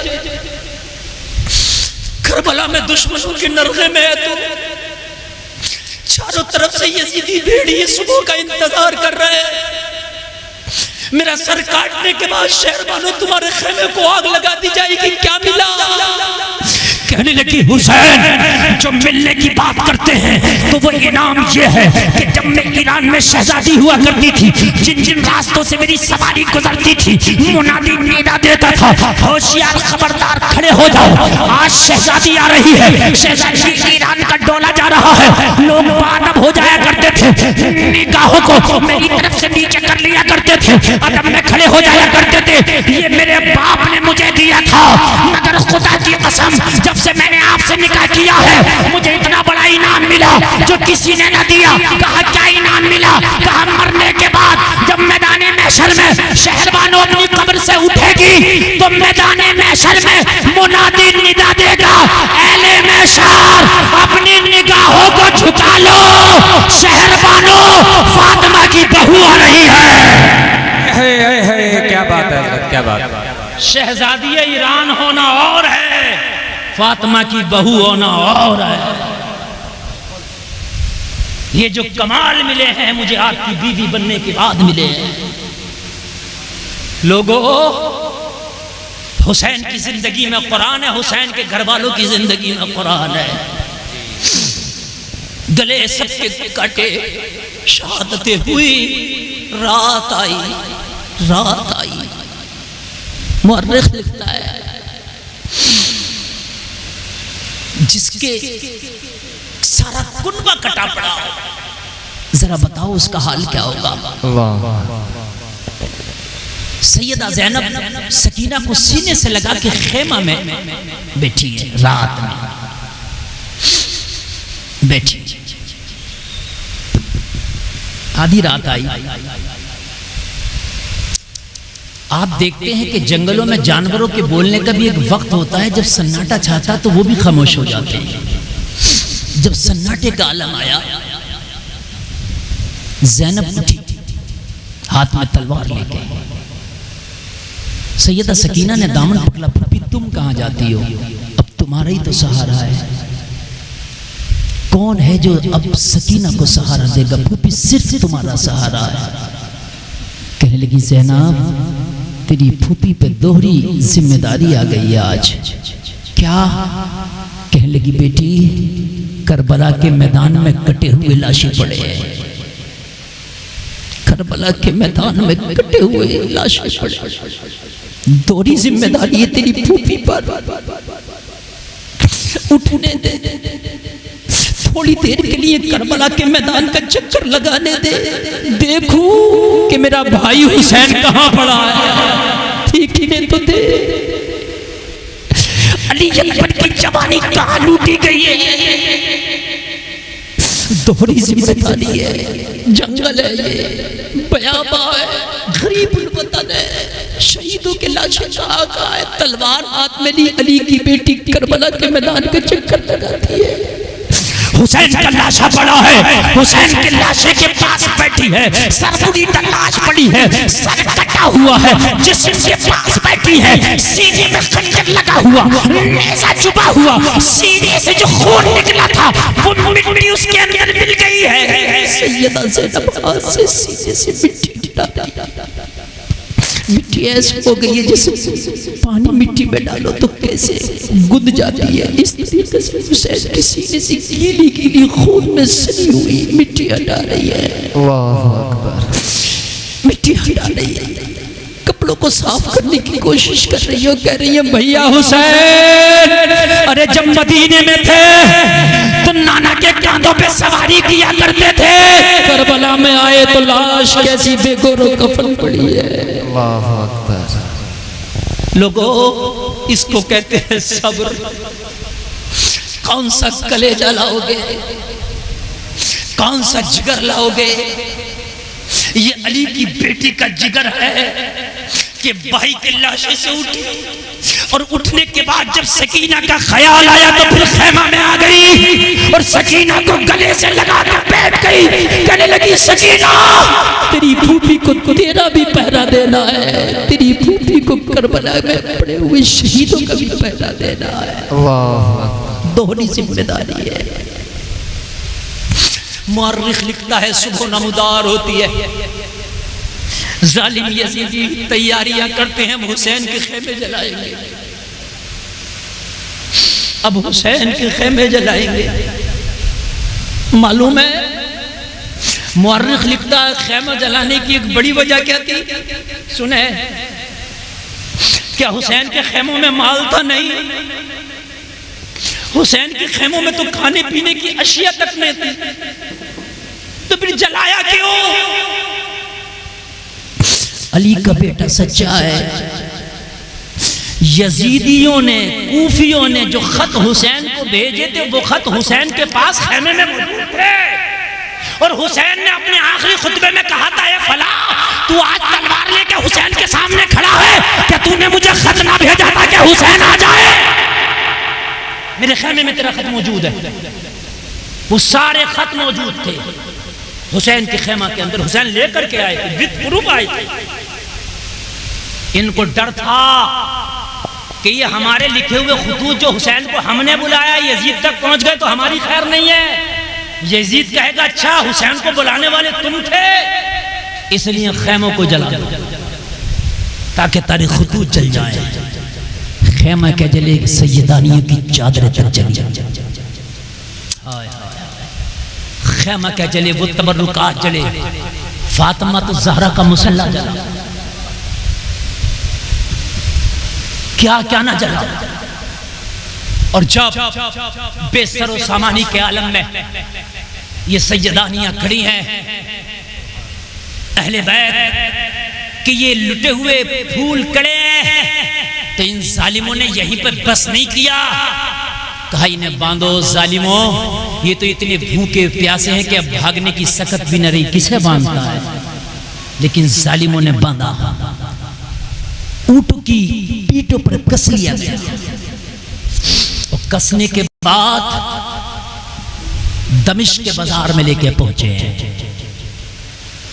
करबला में दुश्मनों के नरगे में है तू, चारों तरफ से यजीदी भेड़िए सुबह का इंतजार कर रहे हैं। मेरा सर काटने के बाद शहरबानों तुम्हारे खेमे को आग लगा दी जाएगी, क्या मिला? कहने लगी हुसैन जो मिलने की बात करते हैं तो वो इनाम ये है कि जब मैं ईरान में शहजादी हुआ करती थी, जिन जिन रास्तों से मेरी सवारी गुजरती थी, मुनादी निदा देता था, होशियार खबरदार खड़े हो जाओ, आज शहजादी आ रही है, शहजादी ईरान का डोला जा रहा है। लोग बादब हो जाया करते थे, निगाहों को मेरी तरफ से नीचे कर लिया करते थे, अदब में खड़े हो जाया करते थे। ये मेरे बाप ने मुझे दिया था, मगर खुदा की कसम जब से मैंने आपसे निकाह किया है मुझे इतना बड़ा इनाम मिला जो किसी ने न दिया। कहा क्या इनाम मिला? कहा मरने के बाद जब मैदाने महशर में शहरबानों अपनी कब्र से उठेगी तो मैदाने महशर में मुनादी निदा देगा, अहले महशर अपनी निगाहों को झुका लो, शहरबानों फातिमा की बहू आ रही है। क्या बात है, क्या बात। शहजादी ईरान होना और है, फातिमा की बहू होना और है। ये जो कमाल मिले हैं मुझे आपकी बीवी बनने के बाद मिले हैं। लोगों, हुसैन की जिंदगी में कुरान है, हुसैन के घर वालों की जिंदगी में कुरान है। गले सबके काटे, शहादतें हुई, रात आई, रात आई। मुअर्रिख लिखता है जिसके सारा कुनबा कटा पड़ा, जरा बताओ उसका हाल क्या होगा। सैयदा ज़ैनब सकीना को सीने से लगा के खेमा में बैठी है, रात में बैठी, आधी रात आई। आप देखते हैं कि जंगलों में जानवरों के बोलने का भी एक वक्त होता है, जब सन्नाटा छाता तो वो भी खामोश हो जाते हैं। जब सन्नाटे का आलम आया, ज़ैनब उठी, हाथ में तलवार लेके। सैयदा सकीना ने दामन पकड़ा, फूफी तुम कहां जाती हो? अब तुम्हारा ही तो सहारा है। कौन है जो अब सकीना को सहारा देगा? फूफी सिर्फ तुम्हारा सहारा है। कहने लगी ज़ैनब तेरी फूफी पे दोहरी जिम्मेदारी आ गई है आज। क्या? कहने लगी बेटी करबला के मैदान में कटे हुए लाशें पड़े हैं, करबला के मैदान में कटे हुए लाशें पड़े, दोहरी जिम्मेदारी है तेरी फूफी पर। उठने दे, थोड़ी देर के लिए करबला के मैदान का चक्कर लगाने दे, देखूं कि मेरा भाई हुसैन कहां पड़ा है, ठीक ही नहीं तो दे। अली अकबर की जवानी कहां लूटी गई है? दोहरी जिम्मेदारी है, जंगल है, ये बयाबा है, गरीब वतन है, शहीदों के लाशें कहां है। तलवार हाथ में ली, अली की बेटी करबला के मैदान का चक्कर लगाती है। हुसैन का लाशा पड़ा है, हुसैन के लाशे के पास बैठी है, सरबुरी लाश पड़ी है, सर कटा हुआ है, जिस्म के पास बैठी है, सीने में खंजर लगा हुआ, नेज़ा चुभा हुआ, सीने से जो खून निकला था वो मिट्टी उसके अंदर मिल गई है। सैयदा ज़ैनब हाथ से सीने से मिट्टी हटा, मिट्टी ऐसी हो गई है जैसे पानी मिट्टी में डालो तो कैसे गुद जाती है, इस तरीके से हुसैन के सीने से गीली गीली खून में सनी हुई मिट्टी हटा रही है। अल्लाह अकबर। मिट्टी हटा रही है, कपड़ों को साफ करने की कोशिश कर रही हो। कह रही है भैया हुसैन, अरे जब मदीने में थे तो नाना के कांधों पे सवारी किया करते थे, करबला में आए तो लाश कैसी बेगोरो कफन पड़ी है। अल्लाह अकबर। लोगों, इसको कहते हैं सब्र। कौन सा कलेजा लाओगे, कौन सा जिगर लाओगे? ये अली की बेटी का जिगर है कि भाई के लाशे से उठी और उठने के बाद जब सकीना का ख्याल आया तो फिर खेमा में आ गई और सकीना को गले से लगा कर बैठ गई। कहने लगी सकीना, तेरी फूफी को तेरा भी पहरा देना है, तेरी फूफी को करबला में पड़े हुए शहीदों का भी पहरा देना है। अल्लाह दोहरी जिम्मेदारी है। मुअर्रिख लिखता है सुबह नमदार होती है, जालिम यजीदी तैयारियां करते हैं, हुसैन के खेमे जलाएंगे। अब हुसैन के खेमे जलाएंगे। मालूम है मुअर्रिख लिखता है खेमा जलाने की एक बड़ी वजह क्या थी? सुने, क्या हुसैन के खेमों में माल था? नहीं, हुसैन के खेमों में तो खाने पीने की अशिया तक नहीं थी, तो फिर जलाया क्यों? अली का बेटा सच्चा है। यजीदियों ने, कूफियों ने जो खत हुसैन को भेजे थे वो खत हुसैन के पास खेमे में मौजूद थे और हुसैन ने अपने आखिरी खुतबे में कहा था, फला तू आज तलवार लेके हुसैन के सामने खड़ा है, क्या तूने मुझे खत ना भेजा था कि हुसैन आ जाए? मेरे खेमे में तेरा खत मौजूद है। वो सारे खत मौजूद थे हुसैन के खेमा के अंदर। हुसैन लेकर के आए थे, विद प्रूफ आए थे। इनको डर था कि ये हमारे लिखे हुए खुतूत जो हुसैन को हमने बुलाया यजीद तक पहुंच गए तो हमारी खैर नहीं है। यजीद कहेगा अच्छा हुसैन को बुलाने वाले तुम थे, इसलिए खेमों को जला दो ताकि तारे खुतूत जल जाए। खेमा क्या जले, सैयदानियों की चादरें तक जली। खेमा क्या जले, वो तबर्रुकात जले। फातिमा तो ज़हरा का मुसल्ला जला, क्या क्या ना जला। और जब बेसरो सामानी के आलम में ये सैयदानियां खड़ी हैं, अहले बैत कि ये लुटे हुए फूल कड़े हैं, तो इन जालिमों ने यहीं पर बस नहीं किया, कहा इन्हें बांधो जालिमों, ये तो इतने भूखे प्यासे हैं कि अब भागने की सकत भी न रही, किसे बांधता है? लेकिन जालिमों ने बांधा, ऊंटों की पीठों पर कस लिया गया और कसने के बाद दमिश्क के बाजार में लेके पहुंचे हैं।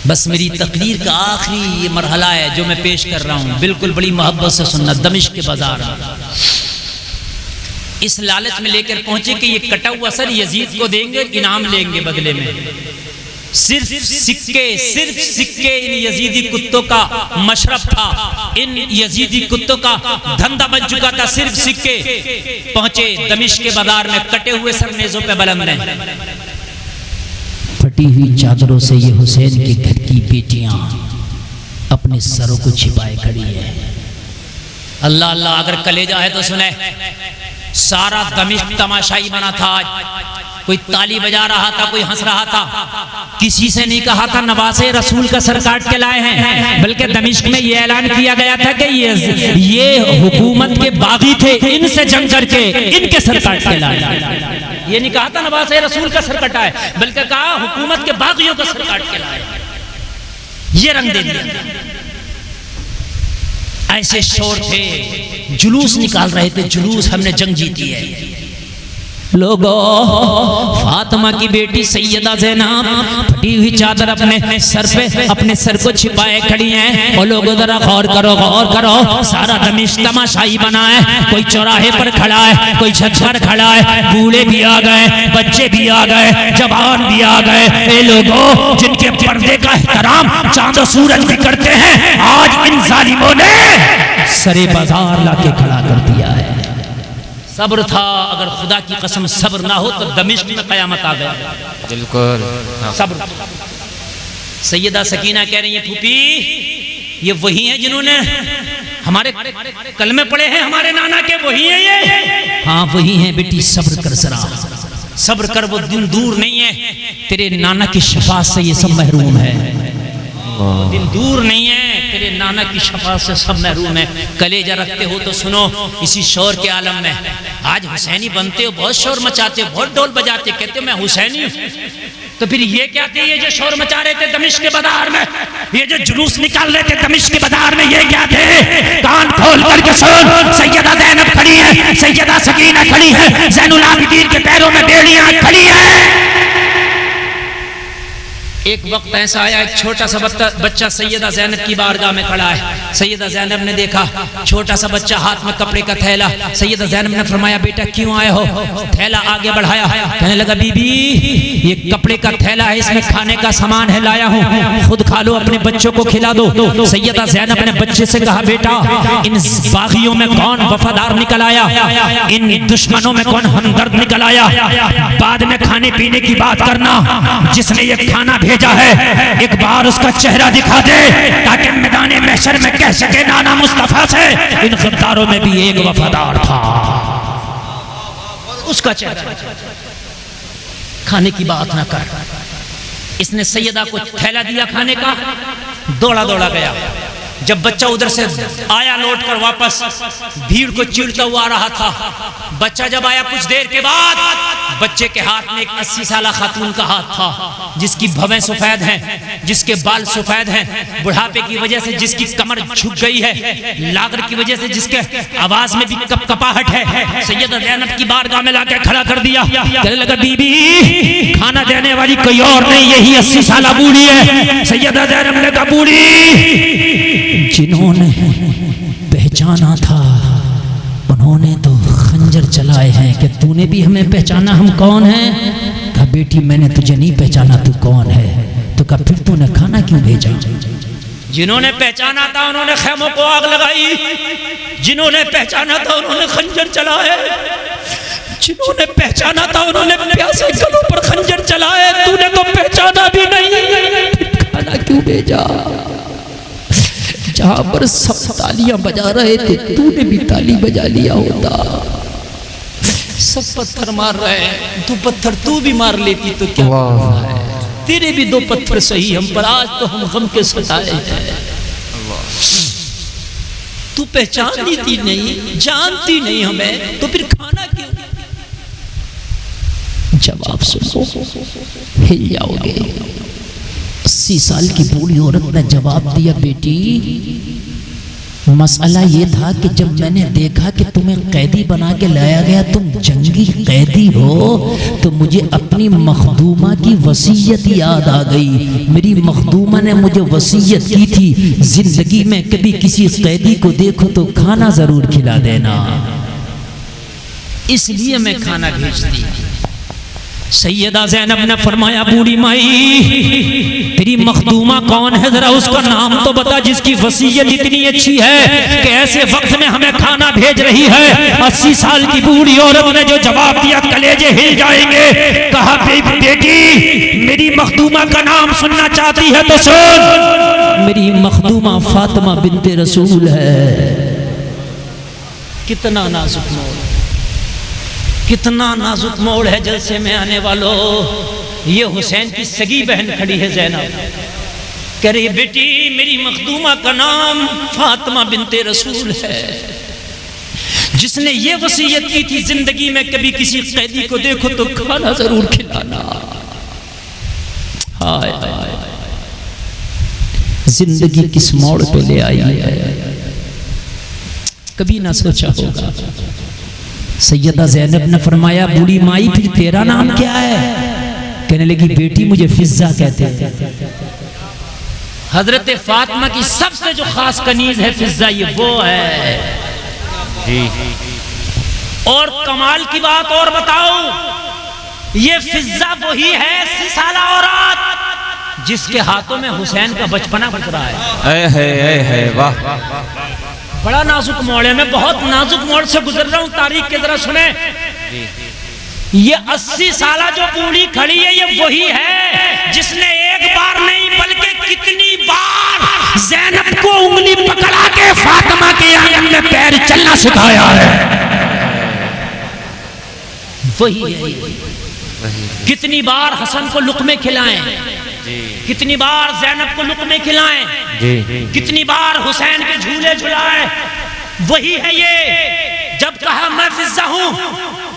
बस मेरी तकरीर का आखिरी ये मरहला है जो मैं पेश कर रहा हूं, बिल्कुल बड़ी मोहब्बत से सुनना। दमिश्क के बाजार में इस लालच में लेकर पहुंचे कि ये कटा हुआ सर यजीद को देंगे, इनाम लेंगे बदले में। सिर्फ सिक्के इन यजीदी कुत्तों का मशरब था, इन यजीदी कुत्तों का धंधा बन चुका था, सिर्फ सिक्के। पहुंचे दमिश्क के बाजार में, कटे हुए सर नेज़ों पे बुलंद हैं, फटी हुई चादरों से ये हुसैन के घर की बेटियां अपने सरों को छिपाए खड़ी है। अल्लाह अल्लाह, अगर कलेजा है तो सुने। सारा दमिश्क तमाशाई बना था, कोई ताली बजा रहा था, कोई हंस रहा था। किसी से नहीं कहा था नवासे रसूल का सर काट के लाए हैं, बल्कि दमिश्क में ये ऐलान किया गया था कि ये हुकूमत के बागी थे, इनसे जंग करके इनके सर काट के लाए। ये नहीं कहा था नवासे रसूल का सर कटा है, बल्कि कहा हुकूमत के बागियों का सर काट के लाए। ये रंग दे दिया। ऐसे शोर थे, जुलूस निकाल रहे थे, जुलूस हमने जंग जीती है। लोगों, फातिमा की बेटी सैयदा ज़ैनब फटी हुई चादर अपने सर पे, अपने सर को छिपाए खड़ी हैं। और लोगों जरा गौर करो, गौर करो, सारा दमिश्क तमाशाई बना है। कोई चौराहे पर खड़ा है, कोई छत पर खड़ा है, बूढ़े भी आ गए, बच्चे भी आ गए, जवान भी आ गए। ए लोगों, जिनके पर्दे का एहतराम चांद और सूरज भी करते हैं, आज इन जालिमों ने सरे बाजार लाके खड़ा कर दिया है। सब्र था, अगर खुदा की कसम सब्र ना हो तो दमिश्क में कयामत आ गया। बिल्कुल सब्र। सैयदा सकीना कह रही है, फूफी ये वही हैं जिन्होंने हमारे कलमे पढ़े हैं, हमारे नाना के, वही हैं ये? हाँ वही हैं बेटी, सब्र कर जरा, सब्र कर, वो दिन दूर नहीं है, तेरे नाना की शफाअत से ये सब महरूम है। दिन दूर नहीं है, तेरे नाना की शफाअत से सब महरूम है। कलेजा रखते हो तो सुनो, इसी शोर के आलम में आज हुसैनी बनते हो, बहुत शोर मचाते हो, बहुत ढोल बजाते, कहते हो मैं हुसैनी हूं। तो फिर ये क्या थे, ये जो शोर मचा रहे थे दमिश्क के बाजार में, ये जो जुलूस निकाल रहे थे दमिश्क के बाजार में, ये क्या थे? कान खोल करके सुन, सैयदा ज़ैनब खड़ी है, सैयदा सकीना खड़ी है, ज़ैनुल आबिदीन के पैरों में बेड़ियां खड़ी है। एक वक्त ऐसा आया, एक छोटा सा बच्चा सैयदा ज़ैनब की बारगाह में खड़ा है। सैयदा ज़ैनब ने देखा छोटा सा बच्चा, हाथ में कपड़े का थैला। सैयदा ज़ैनब ने फरमाया बेटा क्यों आए हो? थैला आगे बढ़ाया, कहने लगा बीबी ये कपड़े का थैला है, इसमें खाने का सामान है, लाया हूँ, खुद खा लो, अपने बच्चों को खिला दो। सैयदा ज़ैनब ने बच्चे से कहा बेटा इन बागियों में कौन वफादार निकल आया, इन दुश्मनों में कौन हमदर्द निकल आया? बाद में खाने पीने की बात करना, जिसने ये खाना भेजा है एक बार उसका चेहरा दिखा दे, ताकि मैदान महशर में कह सके नाना मुस्तफा से इन गद्दारों में भी एक वफादार था। उसका चेहरा, खाने की बात ना कर। इसने सैयदा को थैला दिया खाने का, दौड़ा दौड़ा गया। जब बच्चा उधर से आया लौट कर वापस, भीड़ को चीरता हुआ आ रहा था। बच्चा जब आया कुछ देर के बाद, बच्चे के हाथ में एक 80 साला खातून का हाथ था, जिसकी भवें सफेद हैं, जिसके बाल सफेद हैं, बुढ़ापे की वजह से जिसकी कमर झुक गई है, लागर की वजह से जिसके आवाज में भी कपकपाहट है। सैयदा ज़ैनब की बारगाह में लाकर खड़ा कर दिया, कहने लगा बीबी खाना देने वाली कोई और नहीं, यही 80 साला बूढ़ी है। सैयदा ज़ैनब ने कहा बूढ़ी जिन्होंने पहचाना था उन्होंने तो खंजर चलाए हैं, कि तूने भी हमें पहचाना हम कौन हैं? कहा बेटी मैंने तुझे नहीं पहचाना, तू कौन है? तो कहा फिर तूने खाना क्यों भेजा? जिन्होंने पहचाना था उन्होंने खेमों को आग लगाई, जिन्होंने पहचाना था उन्होंने खंजर चलाए, जिन्होंने पहचाना था उन्होंने प्यासे गलों पर खंजर चलाए, तूने तो पहचाना भी नहीं, खाना क्यों भेजा? जहां पर सब तालियां बजा रहे थे तूने भी ताली बजा लिया होता। सब पत्थर मार रहे हैं, तू पत्थर तू भी मार लेती तो क्या है? तेरे भी 2 पत्थर सही हम पर, आज तो हम गम के सताए हैं। तू पहचानती नहीं, जानती नहीं हमें, तो फिर खाना क्यों? जवाब सुनो, हिल जाओगे। 80 साल की बूढ़ी औरत ने जवाब दिया बेटी मसला ये था कि जब मैंने देखा कि तुम्हें कैदी बना के लाया गया, तुम जंगी कैदी हो, तो मुझे अपनी मखदूमा की वसीयत याद आ गई। मेरी मखदूमा ने मुझे वसीयत की थी जिंदगी में कभी किसी कैदी को देखो तो खाना जरूर खिला देना, इसलिए मैं खाना भेजती। सैयदा ज़ैनब ने फरमाया बूढ़ी माई तेरी मखदूमा कौन है, जरा उसका नाम तो बता, जिसकी वसीयत इतनी अच्छी है कि ऐसे वक्त में हमें खाना भेज रही है। 80 साल की बूढ़ी औरत ने जो जवाब दिया कलेजे हिल जाएंगे। कहा बेटी मेरी मखदूमा का नाम सुनना चाहती है तो सुन, मेरी मखदूमा फातिमा बिन्ते रसूल है। कितना नाजुक मोड़, कितना नाजुक मोड़ है जलसे में आने वालों। ये हुसैन की सगी बहन खड़ी है ज़ैनब, कह रही है बेटी मेरी मखदूमा का नाम फातिमा बिन्ते रसूल है, जिसने ये वसीयत की थी जिंदगी में कभी किसी कैदी को देखो तो खाना जरूर खिलाना। हाय हाय जिंदगी किस मोड़ पे ले आई है, कभी ना सोचा होगा। सैयदा ज़ैनब ने फरमाया बूढ़ी माई फिर तेरा नाम क्या है? कहने लगी बेटी मुझे फिज़्ज़ा कहते हैं। हजरत फातिमा की सबसे जो खास कनीज है फिज़्ज़ा, ये वो है जी। और कमाल की बात और बताओ, ये फिज़्ज़ा वही है 80 साला औरत जिसके हाथों में हुसैन का बचपना गुजरा है। वाह बड़ा नाजुक मोड़ है, मैं बहुत नाजुक मोड़ से गुजर रहा हूँ तारीख के, जरा सुने। ये 80 साला जो बूढ़ी खड़ी है ये वही है जिसने एक बार नहीं बल्कि कितनी बार ज़ैनब को उंगली पकड़ा के फातिमा के आंगन में पैर चलना सिखाया है। वही है। कितनी बार हसन को लुक़मे खिलाएं, कितनी बार ज़ैनब को लुक़मे खिलाएं, कितनी बार हुसैन के झूले झुलाएं। वही है ये जब कहा मैं फिजा हूं,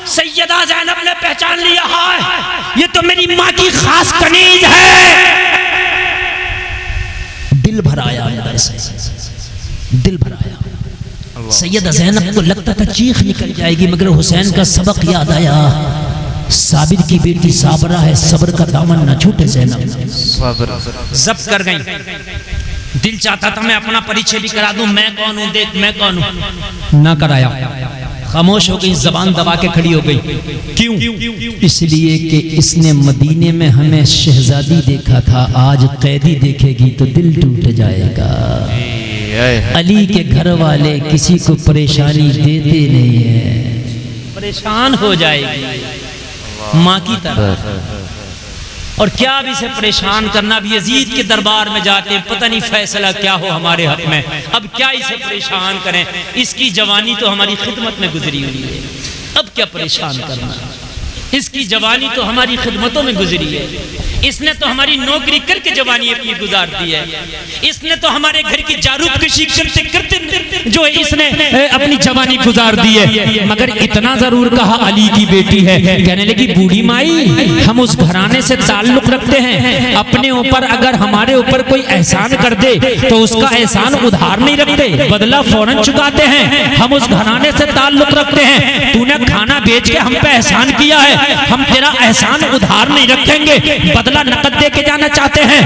सैयदा ज़ैनब ने पहचान लिया है ये तो मेरी माँ की खास कनीज है। दिल भर आया अंदर से, दिल भर आया। सैयदा ज़ैनब को लगता था चीख निकल जाएगी, मगर हुसैन का सबक याद आया। साबिर की बेटी साबरा है, सब्र का दामन न छूटे ज़ैनब। जब्त कर गई। दिल चाहता था मैं अपना परिचय भी करा दूं, मैं कौन हूं, देख मैं कौन हूं, ना कराया। खामोश हो गई, जबान दबा के खड़ी हो गई। क्यों? इसलिए कि इसने मदीने में हमें शहजादी देखा था, आज कैदी देखेगी तो दिल टूट जाएगा। अली के घर वाले किसी को परेशानी देते नहीं है, परेशान हो जाएगी माँ की तरह। और क्या अब इसे परेशान करना, भी यजीद के दरबार में जाते पता नहीं फैसला क्या हो हमारे हक में, अब क्या इसे परेशान करें, इसकी जवानी तो हमारी खिदमत में गुजरी हुई है, अब क्या परेशान करना, इसकी जवानी तो हमारी खिदमतों में गुजरी है, इसने तो हमारी नौकरी करके जवानी अपनी गुजार दी है, इसने तो हमारे घर की जारूब कशी करते करते जो है इसने अपनी जवानी गुजार दी है। मगर इतना जरूर कहा अली की बेटी है। कहने लगी बूढ़ी माई, हम उस घराने से ताल्लुक रखते हैं, अपने ऊपर अगर हमारे ऊपर कोई एहसान कर दे तो उसका एहसान उधार नहीं रखते, बदला फौरन चुकाते हैं। हम उस घराने से ताल्लुक रखते हैं, तूने खाना बेच के हम पे एहसान किया है, हम तेरा एहसान उधार नहीं रखेंगे, बदला नकद दे के जाना चाहते हैं।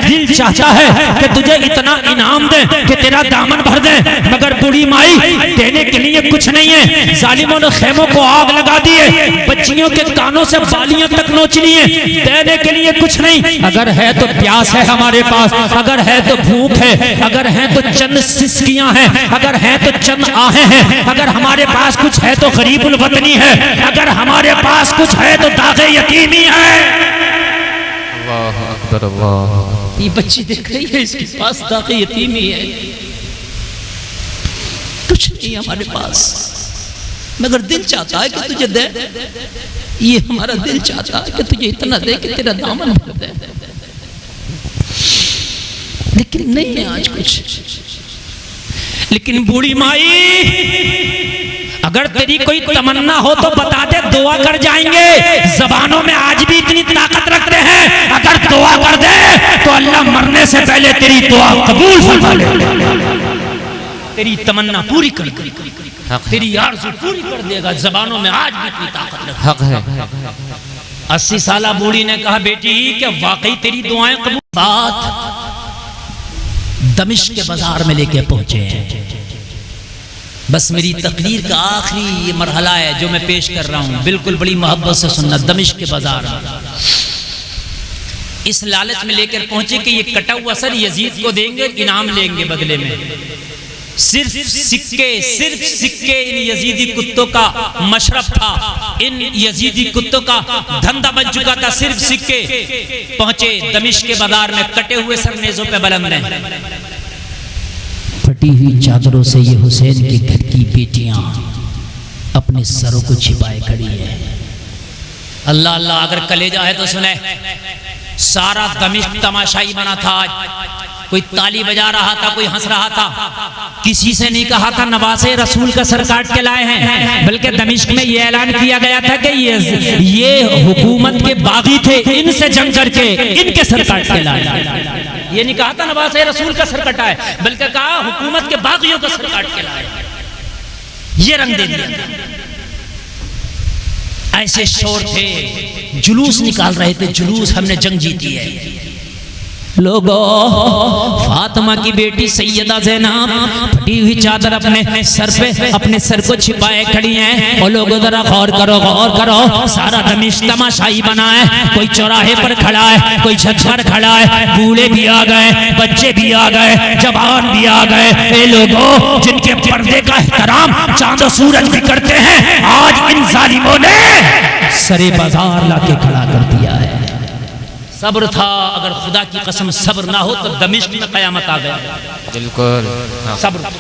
दिल चाहता है कि तुझे इतना इनाम दे कि तेरा दामन भर दे, मगर बूढ़ी माई देने के लिए कुछ नहीं है। जालिमों ने खेमों को आग लगा दी है, बच्चियों के कानों से बालियां तक नोच ली है, देने के लिए कुछ नहीं। अगर है तो प्यास है हमारे पास, अगर है तो भूख है, अगर है तो चंद सिसकियां हैं, अगर है तो चंद आहें हैं, अगर हमारे पास कुछ है तो गरीबुल वतनी है, अगर हमारे पास कुछ है तो दागे यतीमी है। अल्लाह अकबर, अल्लाह। ये बच्ची देख रही है, इसके पास दागे यतीमी है, कुछ नहीं हमारे पास, मगर दिल चाहता है कि तुझे दे, ये हमारा दिल चाहता है कि तुझे इतना दे कि तेरा दामन भर दे, लेकिन नहीं है आज कुछ। लेकिन बूढ़ी माई, अगर तेरी कोई तमन्ना हो तो बता दे, दुआ कर जाएंगे। जबानों में आज भी इतनी ताकत रखते हैं, अगर दुआ कर दे तो अल्लाह मरने से पहले तेरी दुआ कबूल फरमा ले, तेरी तमन्ना पूरी कर देगा, तेरी आरज़ू पूरी कर देगा। जबानों में आज भी इतनी ताकत रखते हक है। 80 साला बूढ़ी ने कहा बेटी क्या वाकई तेरी दुआएं कबूल? बात दमिश्क के बाजार में लेके पहुंचे हैं। बस मेरी तकरीर का आखिरी मरहला है जो मैं पेश कर रहा हूं, बिल्कुल बड़ी मोहब्बत से सुनना। दमिश्क के बाजार में इस लालच में लेकर पहुंचे कि ये कटा हुआ सर यजीद को देंगे, इनाम लेंगे बदले में। सिर्फ सिक्के इन यजीदी कुत्तों का मशरफ था, इन यजीदी कुत्तों का धंधा बन चुका था, सिर्फ सिक्के। पहुंचे दमिश्क के बाजार में, कटे हुए सर नेज़ों पे बुलंद हैं, फटी हुई चादरों से ये हुसैन के घर की बेटियां अपने सरों को छिपाए खड़ी है। अल्लाह अल्लाह, अगर कलेजा है तो सुने। सारा दमिश्क तमाशाई बना था आज, कोई ताली बजा रहा था, कोई हंस रहा था, किसी से नहीं कहा था नवासे रसूल का सर काट के लाए हैं, बल्कि दमिश्क में ये ऐलान किया गया था कि ये हुकूमत के बागी थे, इनसे जंग करके इनके सर काट के लाए। ये नहीं कहा था नवासे रसूल का सर कटा है, बल्कि कहा हुकूमत के बागियों का सर काट के लाए। ये रंग दे दिया। ऐसे शोर थे, जुलूस निकाल रहे थे, जुलूस, हमने जंग जीती है। लोगों, फातिमा की बेटी सैयदा ज़ैनब फटी हुई चादर अपने सर पे, अपने सर को छिपाए खड़ी हैं। और लोगों जरा गौर करो, गौर करो, सारा दमिश्क तमाशाई बना है। कोई चौराहे पर खड़ा है, कोई छत पर खड़ा है, बूढ़े भी आ गए, बच्चे भी आ गए, जवान भी आ गए। ए लोगों, जिनके पर्दे का एहतराम चांद सूरज भी करते हैं, आज इन जालिमों ने सरे बाजार लाके खड़ा कर दिया है। सब्र था, अगर खुदा की कसम सब्र ना हो तो दमिश्क में कयामत आ गया। बिल्कुल सब्र।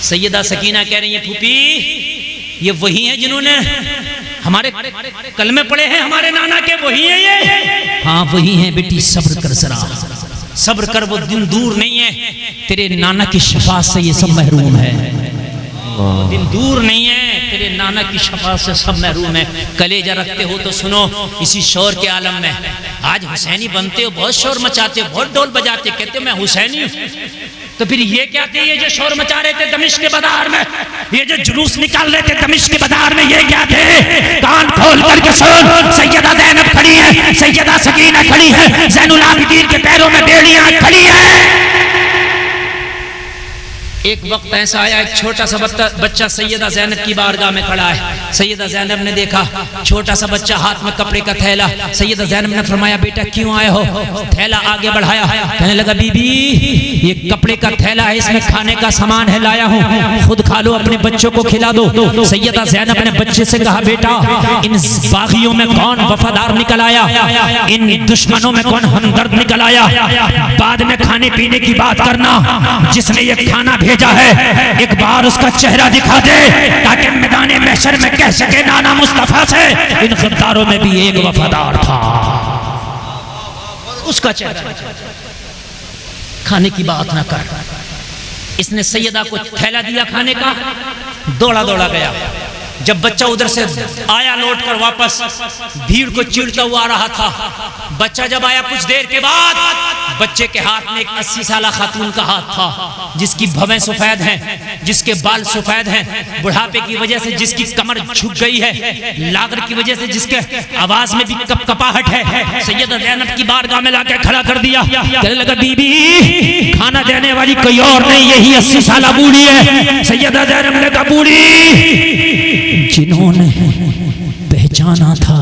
सैयदा सकीना कह रही है फूफी, ये वही हैं जिन्होंने हमारे कलमे पढ़े हैं, हमारे नाना के, वही हैं ये? हाँ वही हैं बेटी, सब्र कर जरा, सब्र कर, वो दिन दूर नहीं है तेरे नाना की शफाअत से ये सब महरूम है। दिन दूर नहीं है, तेरे नाना की शफाअत से सब महरूम है। कलेजा रखते हो तो सुनो, इसी शोर के आलम में आज हुसैनी बनते हो, बहुत शोर मचाते हो, बहुत ढोल बजाते, कहते हो मैं हुसैनी हूँ। तो फिर ये क्या थे, ये जो शोर मचा रहे थे दमिश्क के बाजार में, ये जो जुलूस निकाल रहे थे दमिश्क के बाजार में, ये क्या थे? कान खोल करके सुन, सैयदा ज़ैनब खड़ी है, सैयदा सकीना खड़ी है, ज़ैनुल आबिदीन के पैरों में बेड़ियां खड़ी है। एक वक्त ऐसा आया, एक छोटा सा बच्चा सैयदा ज़ैनब की बारगाह में खड़ा है। सैयदा ज़ैनब ने देखा छोटा सा बच्चा, हाथ में कपड़े का थैला। सैयदा ज़ैनब ने फरमाया बेटा क्यों आए हो? थैला आगे बढ़ाया, कहने लगा बीबी ये कपड़े का थैला है, इसमें खाने का सामान है, लाया हूँ, खुद खा लो, अपने बच्चों को खिला दो। सैयदा ज़ैनब ने बच्चे से कहा बेटा इन बागियों में कौन वफादार निकल आया, इन दुश्मनों में कौन हमदर्द निकल आया? बाद में खाने पीने की बात करना, जिसने ये खाना भेजा है एक बार उसका चेहरा दिखा दे, ताकि मैदान महशर में कह सके नाना मुस्तफा से इन गद्दारों में भी एक वफादार था। उसका चेहरा, खाने की बात ना कर। इसने सैयदा को थैला दिया खाने का, दौड़ा दौड़ा गया। जब बच्चा उधर से आया लौट कर वापस, भीड़ को चीरता हुआ आ रहा था। बच्चा जब आया कुछ देर के बाद, बच्चे के हाथ में एक 80 साला खातून का हाथ था, जिसकी भवें सफेद हैं, जिसके बाल सफेद हैं, बुढ़ापे की वजह से जिसकी कमर झुक गई है, लागर की वजह से जिसके आवाज में भी कपकपाहट है। सैयदा ज़ैनब की बारगाह में लाकर खड़ा कर दिया। कहने लगा बीबी खाना देने वाली कोई और नहीं, यही 80 साला बूढ़ी है। सैयदा ज़ैनब ने कहा बूढ़ी जिन्होंने पहचाना था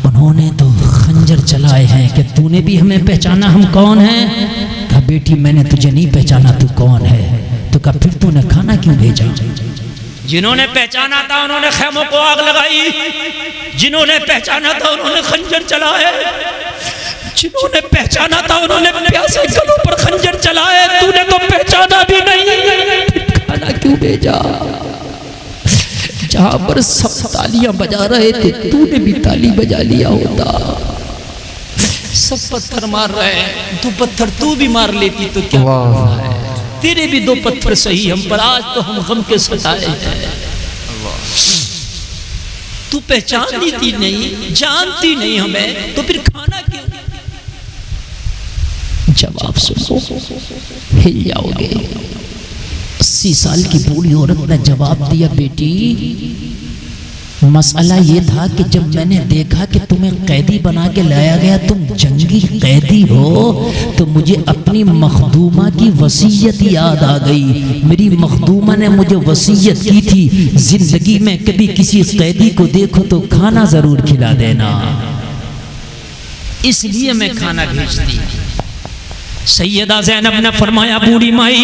उन्होंने तो खंजर चलाए हैं, कि तूने भी हमें पहचाना हम कौन हैं? कहा बेटी मैंने तुझे नहीं पहचाना, तू कौन है? तो कहा फिर तूने खाना क्यों भेजा? जिन्होंने पहचाना था उन्होंने खेमों को आग लगाई, जिन्होंने पहचाना था उन्होंने खंजर चलाए, जिन्होंने पहचाना था उन्होंने प्यासे गलों पर खंजर चलाए, तूने तो पहचाना भी नहीं, खाना क्यों भेजा? जहां पर सब तालियां बजा रहे थे तूने भी ताली बजा लिया होता। सब पत्थर मार रहे हैं, तू पत्थर तू भी मार लेती तो क्या है? तेरे भी 2 पत्थर सही हम पर, आज तो हम गम के सताए हैं। तू पहचानती थी नहीं, जानती नहीं हमें, तो फिर खाना क्यों? जवाब सुनो, हिल जाओगे। 80 साल की बूढ़ी औरत ने जवाब दिया बेटी मसला ये था कि जब मैंने देखा कि तुम्हें कैदी बना के लाया गया, तुम जंगी कैदी हो, तो मुझे अपनी मखदूमा की वसीयत याद आ गई। मेरी मखदूमा ने मुझे वसीयत की थी जिंदगी में कभी किसी कैदी को देखो तो खाना जरूर खिला देना, इसलिए मैं खाना भेजती। सैयदा ज़ैनब ने फरमाया बूढ़ी माई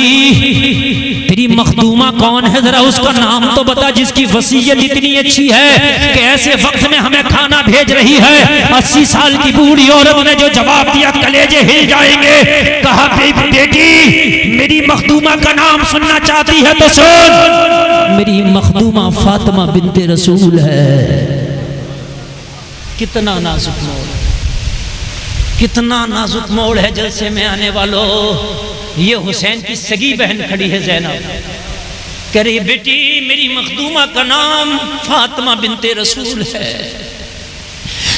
तेरी मखदूमा कौन है, जरा उसका नाम तो बता, जिसकी वसीयत इतनी अच्छी है कि ऐसे वक्त में हमें खाना भेज रही है। 80 साल की बूढ़ी औरत ने जो जवाब दिया कलेजे हिल जाएंगे। कहा बेटी मेरी मखदूमा का नाम सुनना चाहती है तो सुन, मेरी मखदूमा फातिमा बिन्ते रसूल है। कितना नाजुक मोड़, कितना नाजुक मोड़ है जलसे में आने वालों। ये हुसैन की सगी बहन खड़ी है ज़ैनब, कह रही बेटी मेरी मखदूमा का नाम फातिमा बिन्ते रसूल है,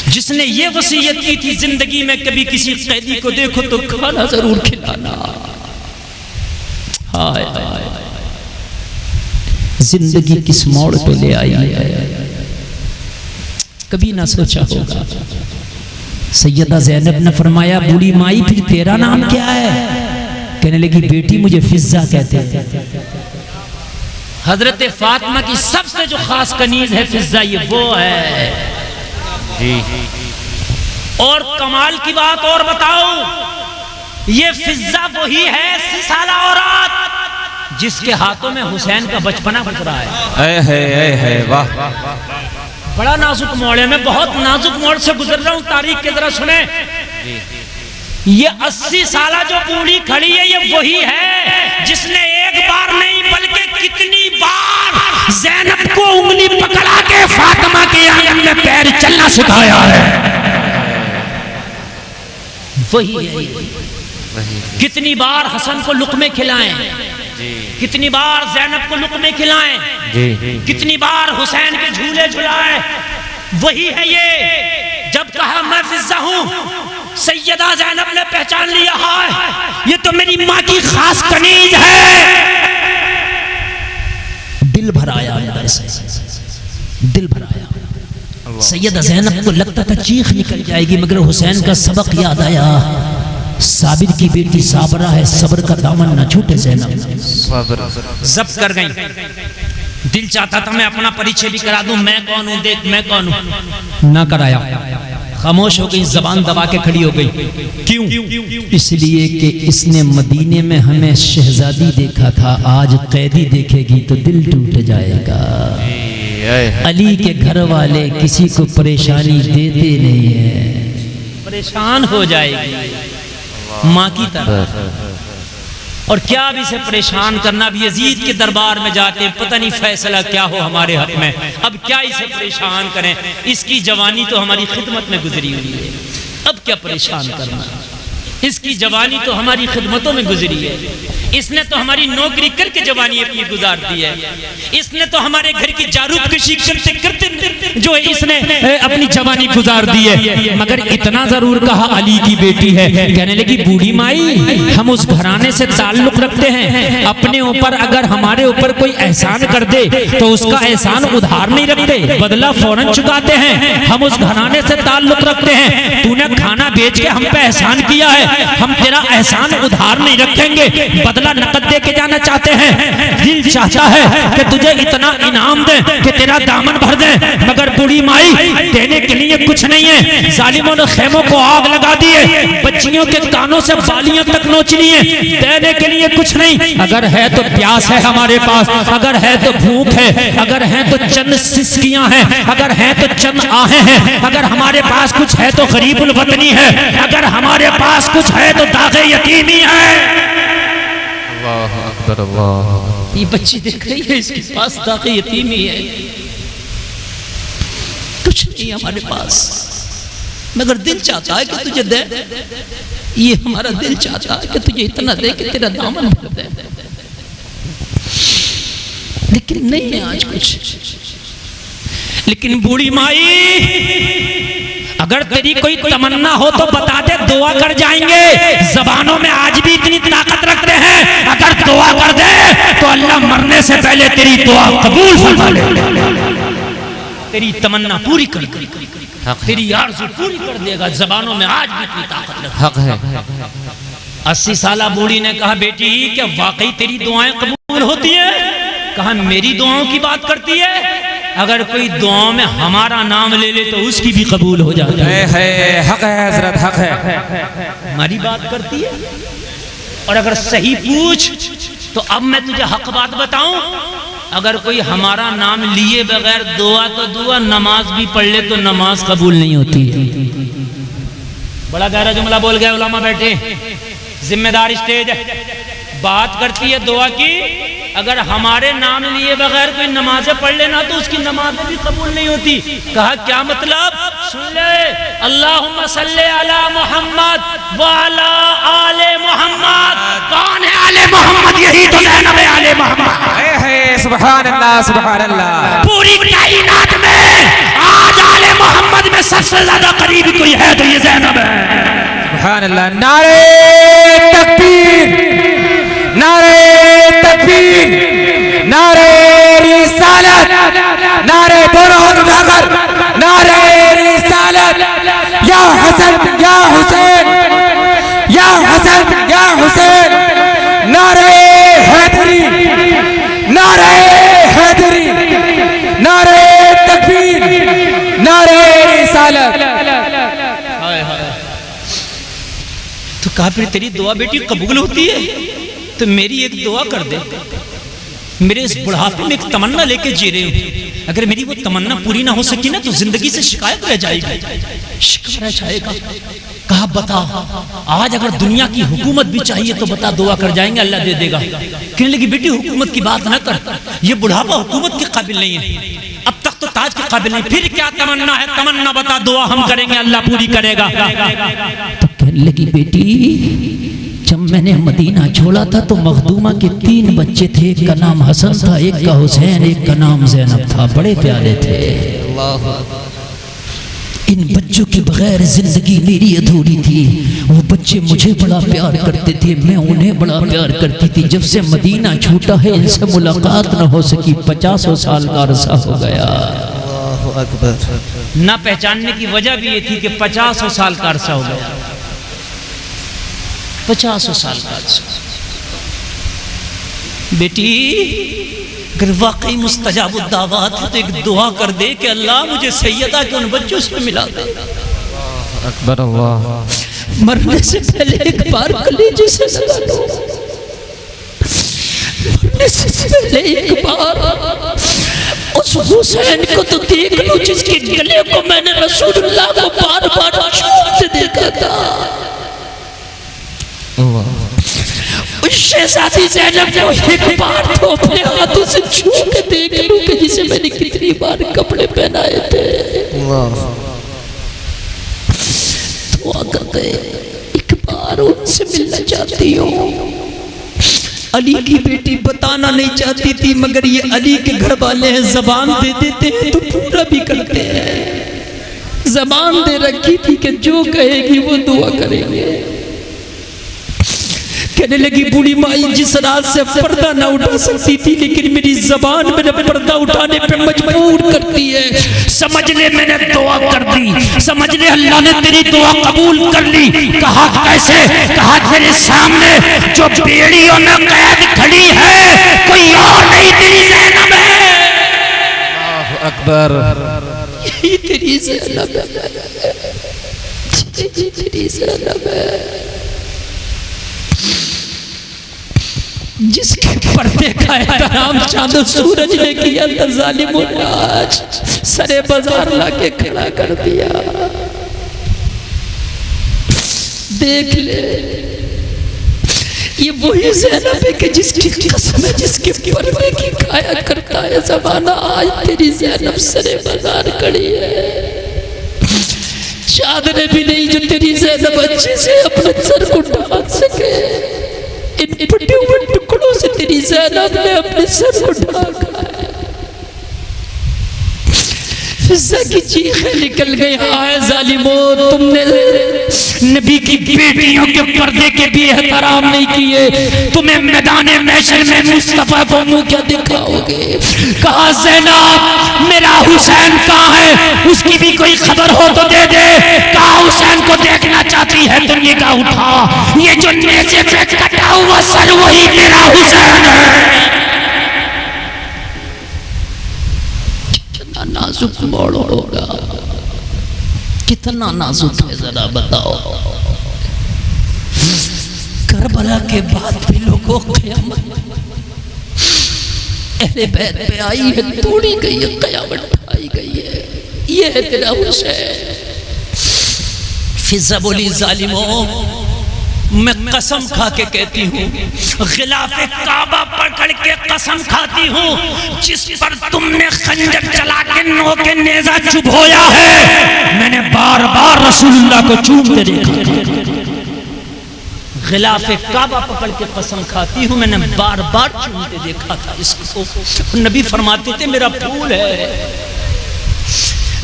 जिसने ये वसीयत की थी जिंदगी में कभी किसी कैदी को देखो तो खाना जरूर खिलाना। हाय हाय जिंदगी किस मोड़ पे ले आई है, कभी ना सोचा होगा। सैयदा ज़ैनब ने फरमाया बूढ़ी माई फिर तेरा नाम क्या है? कहने लगी बेटी मुझे फिज़्ज़ा कहते हैं। हजरत फातिमा की सबसे जो खास कनीज है फिज़्ज़ा, ये वो है जी। और कमाल की बात और बताओ, ये फिज़्ज़ा वही है 80 साला औरत जिसके हाथों में हुसैन का बचपना गुजरा है। वाह बड़ा नाजुक मोड़ है, मैं बहुत नाजुक मोड़ से गुजर रहा हूं तारीख के, जरा सुने। ये 80 साला जो बूढ़ी खड़ी है ये वही है जिसने एक बार नहीं बल्कि कितनी बार ज़ैनब को उंगली पकड़ा के फातिमा के आंगन में पैर चलना सिखाया है। वही है। कितनी बार हसन को लुक़मे खिलाए, कितनी बार ज़ैनब को लुक़मे खिलाएं, कितनी बार हुसैन के झूले झुलाए। वही है ये, जब कहा मैं फिज़्ज़ा हूं, सैयदा ज़ैनब ने पहचान लिया है ये तो मेरी माँ की खास कनीज है। दिल भर आया अंदर से, दिल भर आया। सैयदा ज़ैनब को लगता था चीख निकल जाएगी, मगर हुसैन का सबक याद आया। साबिर की बेटी साबरा है, सब्र का दामन न छूटे ज़ैनब। जब्त कर गई। दिल चाहता था मैं अपना परिचय भी करा दूं, मैं कौन हूं, देख मैं कौन हूं, ना कराया। खामोश हो गई, जबान दबा के खड़ी हो गई। क्यों? इसलिए कि इसने मदीने में हमें शहजादी देखा था, आज कैदी देखेगी तो दिल टूट जाएगा। अली के घर वाले किसी को परेशानी देते नहीं है, परेशान हो जाएगी माँ की तरह। और क्या अब इसे परेशान करना, भी यजीद के दरबार में जाते पता नहीं फैसला क्या हो हमारे हक में, अब क्या इसे परेशान करें, इसकी जवानी तो हमारी खिदमत में गुजरी हुई है, अब क्या परेशान करना, इसकी जवानी तो हमारी खिदमतों में गुजरी है, इसने तो हमारी नौकरी करके जवानी अपनी गुजार दी है, इसने तो हमारे घर की जारूद कशी करते करते जो है इसने अपनी जवानी गुजार दी है। मगर इतना जरूर कहा अली की बेटी है, कहने लगी बूढ़ी माई हम उस घराने से ताल्लुक रखते हैं, अपने ऊपर अगर हमारे ऊपर कोई एहसान कर दे तो उसका एहसान उधार नहीं रखते, बदला फौरन चुकाते हैं। हम उस घराने से ताल्लुक रखते हैं, तूने खाना बेच के हम पे एहसान किया है, हम तेरा एहसान उधार नहीं रखेंगे, बदला नकद दे के जाना चाहते हैं। दिल चाहता है कि तुझे इतना इनाम दे कि तेरा दामन भर दे, मगर बूढ़ी माई देने के लिए कुछ नहीं है। जालिमों ने खेमों को आग लगा दी है, बच्चियों के कानों से बालियां तक नोच ली है, देने के लिए कुछ नहीं। अगर है तो प्यास है हमारे पास, अगर है तो भूख है, अगर है तो चंद सिसकियां हैं, अगर है तो चंद आहें हैं, अगर हमारे पास कुछ है तो गरीबुल वतनी है, अगर हमारे पास कुछ है तो दागे यतीमी है। अल्लाह अकबर अल्लाह। ये बच्ची देख रही है, इसके पास दागे यतीमी है, कुछ नहीं हमारे पास, मगर दिल चाहता है कि तुझे दे, ये हमारा दिल चाहता है कि तुझे इतना दे कि तेरा दामन भर दे, लेकिन नहीं है आज कुछ। लेकिन बूढ़ी माई अगर तेरी कोई तमन्ना हो तो बता दे, दुआ कर जाएंगे। जबानों में आज भी इतनी ताकत रखते हैं, अगर दुआ कर दे तो अल्लाह मरने से पहले तेरी दुआ कबूल फरमा ले, तेरी तमन्ना पूरी कर देगा, तेरी आरज़ू पूरी कर देगा। जबानों में आज भी इतनी ताकत हक है। 80 साला बूढ़ी ने कहा बेटी क्या वाकई तेरी दुआएं कबूल होती है? कहा मेरी दुआओं की बात करती है, अगर कोई दुआओं में हमारा नाम ले ले तो उसकी भी कबूल हो जाता है। हक है हजरत, हक है। हमारी बात करती है, और अगर सही पूछ तो अब मैं तुझे हक बात बताऊं, अगर कोई हमारा नाम लिए बगैर दुआ तो दुआ, नमाज भी पढ़ ले तो नमाज कबूल नहीं होती है। बड़ा गहरा जुमला बोल गए उलमा बैठे, जिम्मेदार स्टेज बात करती है दुआ की, अगर हमारे नाम लिए बगैर कोई नमाजें पढ़ लेना तो उसकी नमाजें भी कबूल नहीं होती। कहा क्या मतलब? सुन ले, अल्लाहुम्मा सल्ले अला मोहम्मद व अला आले मोहम्मद। कौन है आले मोहम्मद? यही तो ज़ैनब है आले मोहम्मद। सुभान अल्लाह सुभान अल्लाह। पूरी कायनात में आज आले मोहम्मद में सबसे ज्यादा करीब कोई है तो ये ज़ैनब है। सुभान अल्लाह। नारे तकबीर, नारे तकबीर, नारे रिसालत, नारे दोनों हाथ उठाकर नारे रिसालत। या हसन या हुसैन, या हसन या हुसैन, नारे हैदरी, नारे हैदरी, नारे तकबीर, नारे रिसालत। तो कहा फिर तेरी दुआ बेटी कबूल होती है तो मेरी एक दुआ कर दे। मेरे इस बुढ़ापे में एक तमन्ना लेके जी रही हूँ, अगर मेरी वो तमन्ना पूरी ना हो सकी ना तो जिंदगी से शिकायत रह जाएगी, शिकवा रह जाएगा। कहा बता, आज अगर दुनिया की हुकूमत भी चाहिए तो बता, दुआ कर जाएंगे अल्लाह दे देगा। कहने लगी बेटी हुकूमत की बात ना कर, ये बुढ़ापा हुकूमत के काबिल नहीं है, अब तक तो ताज के काबिल नहीं, फिर क्या तमन्ना है? तमन्ना बता, दुआ हम करेंगे अल्लाह पूरी करेगा। तो कहने लगी बेटी जब मैंने मदीना छोड़ा था तो मखदूमा के 3 बच्चे थे। एक का नाम हसन था, एक का हुसैन, एक का नाम ज़ैनब था। बड़े प्यारे थे। इन बच्चों के बगैर जिंदगी मेरी अधूरी थी। वो बच्चे मुझे बड़ा प्यार करते थे, मैं उन्हें बड़ा प्यार करती थी। जब से मदीना छूटा है इनसे मुलाकात न हो सकी। 50 साल का अरसा हो गया। ना पहचानने की वजह भी ये थी कि 50 साल का अरसा हो गया। 50 साल का अरसा। बेटी अगर वाकई मुस्तजाब दावत है तो एक दुआ कर दे कि अल्लाह मुझे सैयदा के उन बच्चों से मिला दे। अकबर अल्लाह। मरने से पहले एक बार कलेजे से लगा लो। मरने से पहले एक बार उस हुसैन को तो देख लो जिसके गले को मैंने रसूलुल्लाह को बार बार छूते देखा था। उस शहजादी ज़ैनब को एक बार तो अपने हाथों से छू के देख लूं कि जिसे मैंने कितनी बार कपड़े पहनाए थे। दुआ करते एक बार उनसे मिलना चाहती हूँ। अली की बेटी बताना नहीं चाहती थी, मगर ये अली के घर वाले हैं, जबान दे देते हैं तो पूरा भी करते हैं। जबान दे रखी थी कि जो कहेगी वो दुआ करेंगे। कहने लगी बूढ़ी माई जिस रात से पर्दा ना उठा सकती थी, लेकिन मेरी जबान मेरे पर्दा उठाने पे मजबूर करती है। समझ ले मैंने दुआ कर दी, समझ ले अल्लाह ने तेरी दुआ कबूल कर ली। कहा कैसे? कहा तेरे सामने जो बेड़ियों में कैद खड़ी है कोई और नहीं, तेरी ज़ैनब है। अकबर। यही तेरी ज़ैनब है, यही तेरी ज़ैनब है। जिसके पर्दे का एहतराम चांद सूरज ने किया था, जालिमों ने आज सरे बाजार लाके खड़ा कर दिया। देख ले ये वही ज़ैनब है कि जिसकी कसम है, जिसके पर्दे की काया करता है ज़माना। आज तेरी ज़ैनब सरे बाजार खड़ी है। चादरें भी नहीं जो तेरी ज़ैनब अच्छे से अपने सर को ढांक सके। इन फटे हुए टुकड़ों से तेरी ज़ैनब ने अपने सर को ढांका है। फिज़ा की चीखें निकल गई। हाय जालिमों, तुमने नबी की बेटियों के पर्दे के भी एहतराम नहीं किए। तुम्हें मैदाने महशर में मुस्तफा को मुंह क्या दिखाओगे? कहा ज़ैनब मेरा हुसैन कहाँ है, उसकी भी कोई खबर हो तो दे दे। कहा हुसैन को देखना चाहती है तो ये का उठा, ये जो नेज़े पे कटा हुआ सर वही मेरा हुसैन है। कितना नाजुक मोड़ होगा, कितना नाजुक है जरा बताओ। करबला के बाद भी लोगों क़यामत अहले बैत पे आई है, तोड़ी गई है, क़यामत आई गई है। ये है तेरा हुसैन। फिज़ा बोली ज़ालिमों मैं कसम खा के कहती हूँ, गिलाफ़े काबा पकड़ के कसम खाती हूँ, जिस पर तुमने खंजर चला के नोके नेज़ा चुभोया है मैंने बार बार रसूलुल्लाह को चूमते देखा। गिलाफ़े काबा पकड़ के कसम खाती हूँ, मैंने बार बार चूमते देखा था इसको। नबी फरमाते थे मेरा फूल है,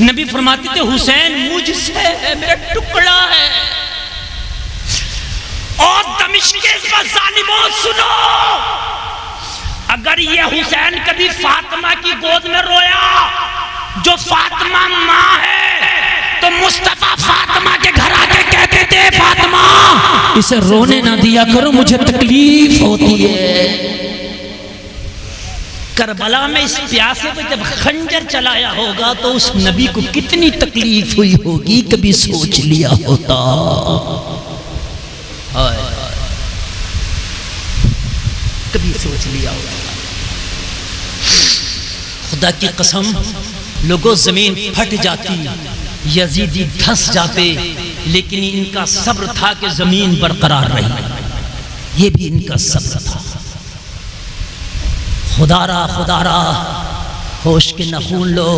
नबी फरमाते थे हुसैन मुझसे है, मेरा टुकड़ा है। और दमिश्क के ज़ालिमों सुनो, अगर ये हुसैन कभी फातिमा की गोद में रोया, जो फातिमा माँ है, तो मुस्तफा फातिमा के घर आके कहते थे फातिमा इसे रोने ना दिया करो, मुझे तकलीफ होती है। करबला में इस प्यासे पे जब खंजर चलाया होगा तो उस नबी को कितनी तकलीफ हुई होगी, कभी सोच लिया होता। कभी सोच लिया होगा। खुदा की कसम लोगों जमीन फट जाती, यजीदी धंस जाते, लेकिन इनका सब्र था कि जमीन बरकरार रही। ये भी इनका सब्र था। खुदारा खुदारा होश के नखून लो,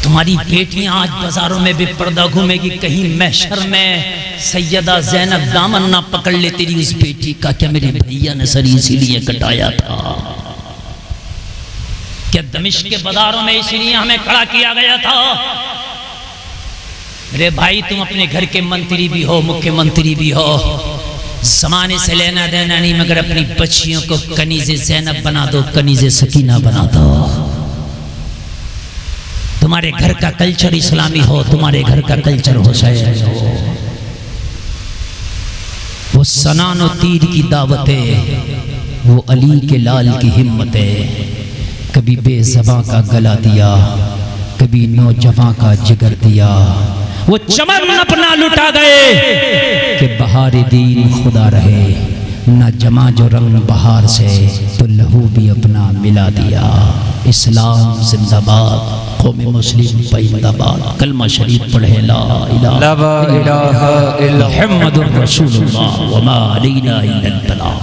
तुम्हारी बेटियां आज बाजारों में बेपर्दा घूमेगी, कहीं महशर में सैयदा ज़ैनब दामन ना पकड़ ले तेरी उस बेटी का, क्या मेरे भैया ने सर इसीलिए कटाया था? क्या दमिश्क के बाजारों में इसीलिए हमें खड़ा किया गया था? मेरे भाई, तुम अपने घर के मंत्री भी हो, मुख्यमंत्री भी हो, जमाने से लेना देना नहीं, मगर अपनी बच्चियों को कनीज़े ज़ैनब बना दो, कनीज़े सकीना बना दो। तुम्हारे घर का कल्चर इस्लामी हो, तुम्हारे घर का कल्चर हुसैन हो। वो सनान और तीर की दावतें, वो अली के लाल की हिम्मतें, कभी बेज़बां का गला दिया, कभी नौजवां का जिगर दिया। वो चमन अपना लुटा गए कि बहार दीन खुदा रहे, न जमा जो रंग बहार से तो लहू भी अपना मिला दिया। इस्लाम जिंदाबाद, कौम मुस्लिम जिंदाबाद। कलमा शरीफ पढ़े ला इलाहा इल्लल्लाह मुहम्मदुर रसूलुल्लाह व मा अलैना इल्लल बलाग।